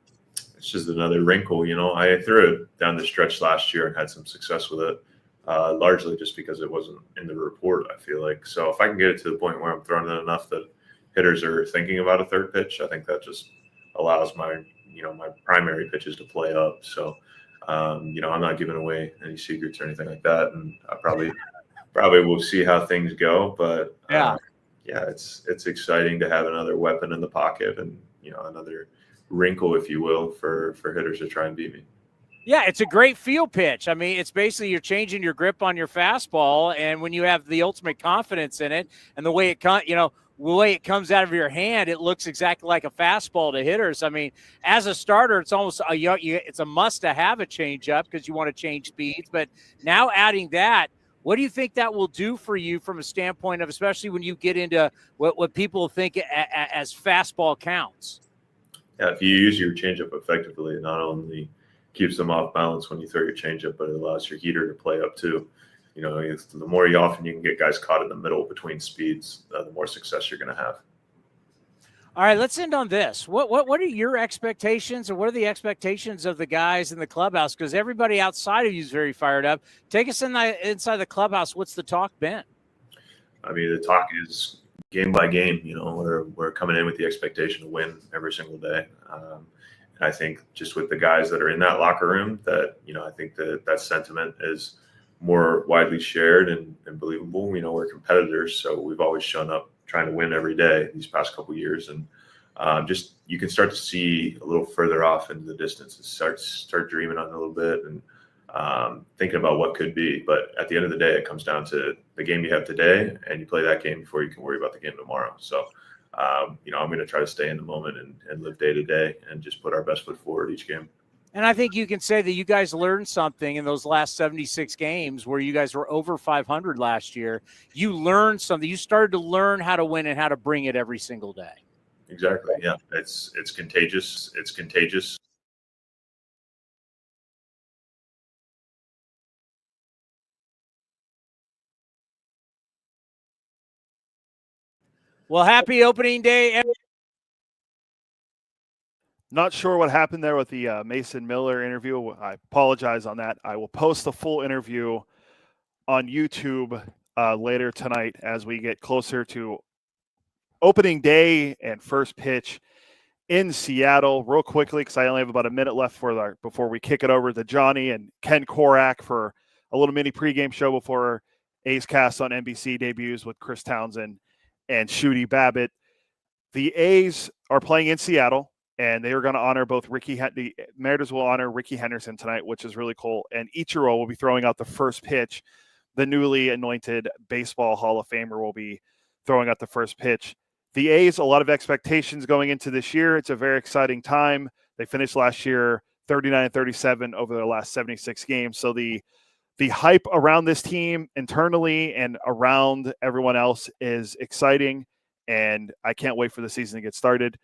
It's just another wrinkle. I threw it down the stretch last year and had some success with it, largely just because it wasn't in the report, I feel like. So if I can get it to the point where I'm throwing it enough that hitters are thinking about a third pitch, I think that just allows my primary pitches to play up. So, I'm not giving away any secrets or anything like that. And I probably will see how things go. But it's exciting to have another weapon in the pocket and, another wrinkle, if you will, for hitters to try and beat me. Yeah, it's a great field pitch. I mean, it's basically you're changing your grip on your fastball, and when you have the ultimate confidence in it and the way it way it comes out of your hand, it looks exactly like a fastball to hitters. I mean, as a starter, it's almost it's a must to have a changeup because you want to change speeds. But now adding that, what do you think that will do for you from a standpoint of, especially when you get into what people think as fastball counts? Yeah, if you use your changeup effectively, it not only keeps them off balance when you throw your changeup, but it allows your heater to play up too. You know, the more often you can get guys caught in the middle between speeds, the more success you're going to have. All right, let's end on this. What are your expectations, or what are the expectations of the guys in the clubhouse? Because everybody outside of you is very fired up. Take us inside the clubhouse. What's the talk been? I mean, the talk is game by game. You know, we're coming in with the expectation to win every single day. And I think just with the guys that are in that locker room, that, you know, I think that sentiment is more widely shared and believable. You know, we're competitors, so we've always shown up trying to win every day these past couple of years. And just you can start to see a little further off into the distance and start dreaming on it a little bit and thinking about what could be. But at the end of the day, it comes down to the game you have today, and you play that game before you can worry about the game tomorrow. So, you know, I'm going to try to stay in the moment and live day to day and just put our best foot forward each game. And I think you can say that you guys learned something in those last 76 games where you guys were over 500 last year. You learned something. You started to learn how to win and how to bring it every single day. Exactly. Yeah. It's contagious. It's contagious. Well, happy opening day. Not sure what happened there with the Mason Miller interview. I apologize on that. I will post the full interview on YouTube later tonight as we get closer to opening day and first pitch in Seattle. Real quickly, because I only have about a minute left before we kick it over to Johnny and Ken Korak for a little mini pregame show before A's Cast on NBC debuts with Chris Townsend and Shooty Babitt. The A's are playing in Seattle, and they are going to honor both the Mariners will honor Ricky Henderson tonight, which is really cool. And Ichiro will be throwing out the first pitch. The newly anointed Baseball Hall of Famer will be throwing out the first pitch. The A's, a lot of expectations going into this year. It's a very exciting time. They finished last year 39-37 over their last 76 games. So the hype around this team internally and around everyone else is exciting, and I can't wait for the season to get started.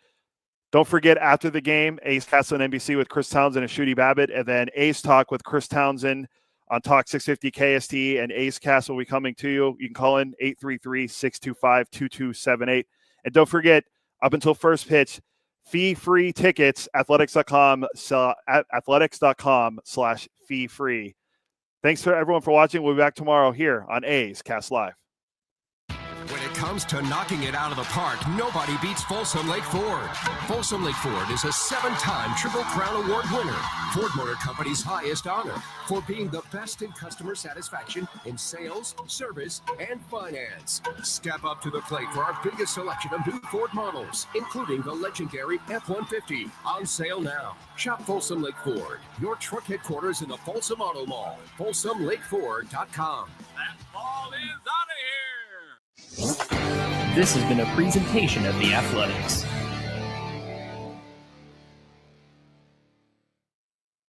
Don't forget, after the game, A's Cast on NBC with Chris Townsend and Shooty Babitt, and then A's Talk with Chris Townsend on Talk 650 KST, and A's Cast will be coming to you. You can call in 833-625-2278. And don't forget, up until first pitch, fee-free tickets, athletics.com/fee-free. Thanks for everyone for watching. We'll be back tomorrow here on A's Cast Live. When it comes to knocking it out of the park, nobody beats Folsom Lake Ford. Folsom Lake Ford is a 7-time Triple Crown Award winner, Ford Motor Company's highest honor for being the best in customer satisfaction in sales, service, and finance. Step up to the plate for our biggest selection of new Ford models, including the legendary F-150, on sale now. Shop Folsom Lake Ford, your truck headquarters in the Folsom Auto Mall, FolsomLakeFord.com. That ball is out of here. This has been a presentation of The Athletics.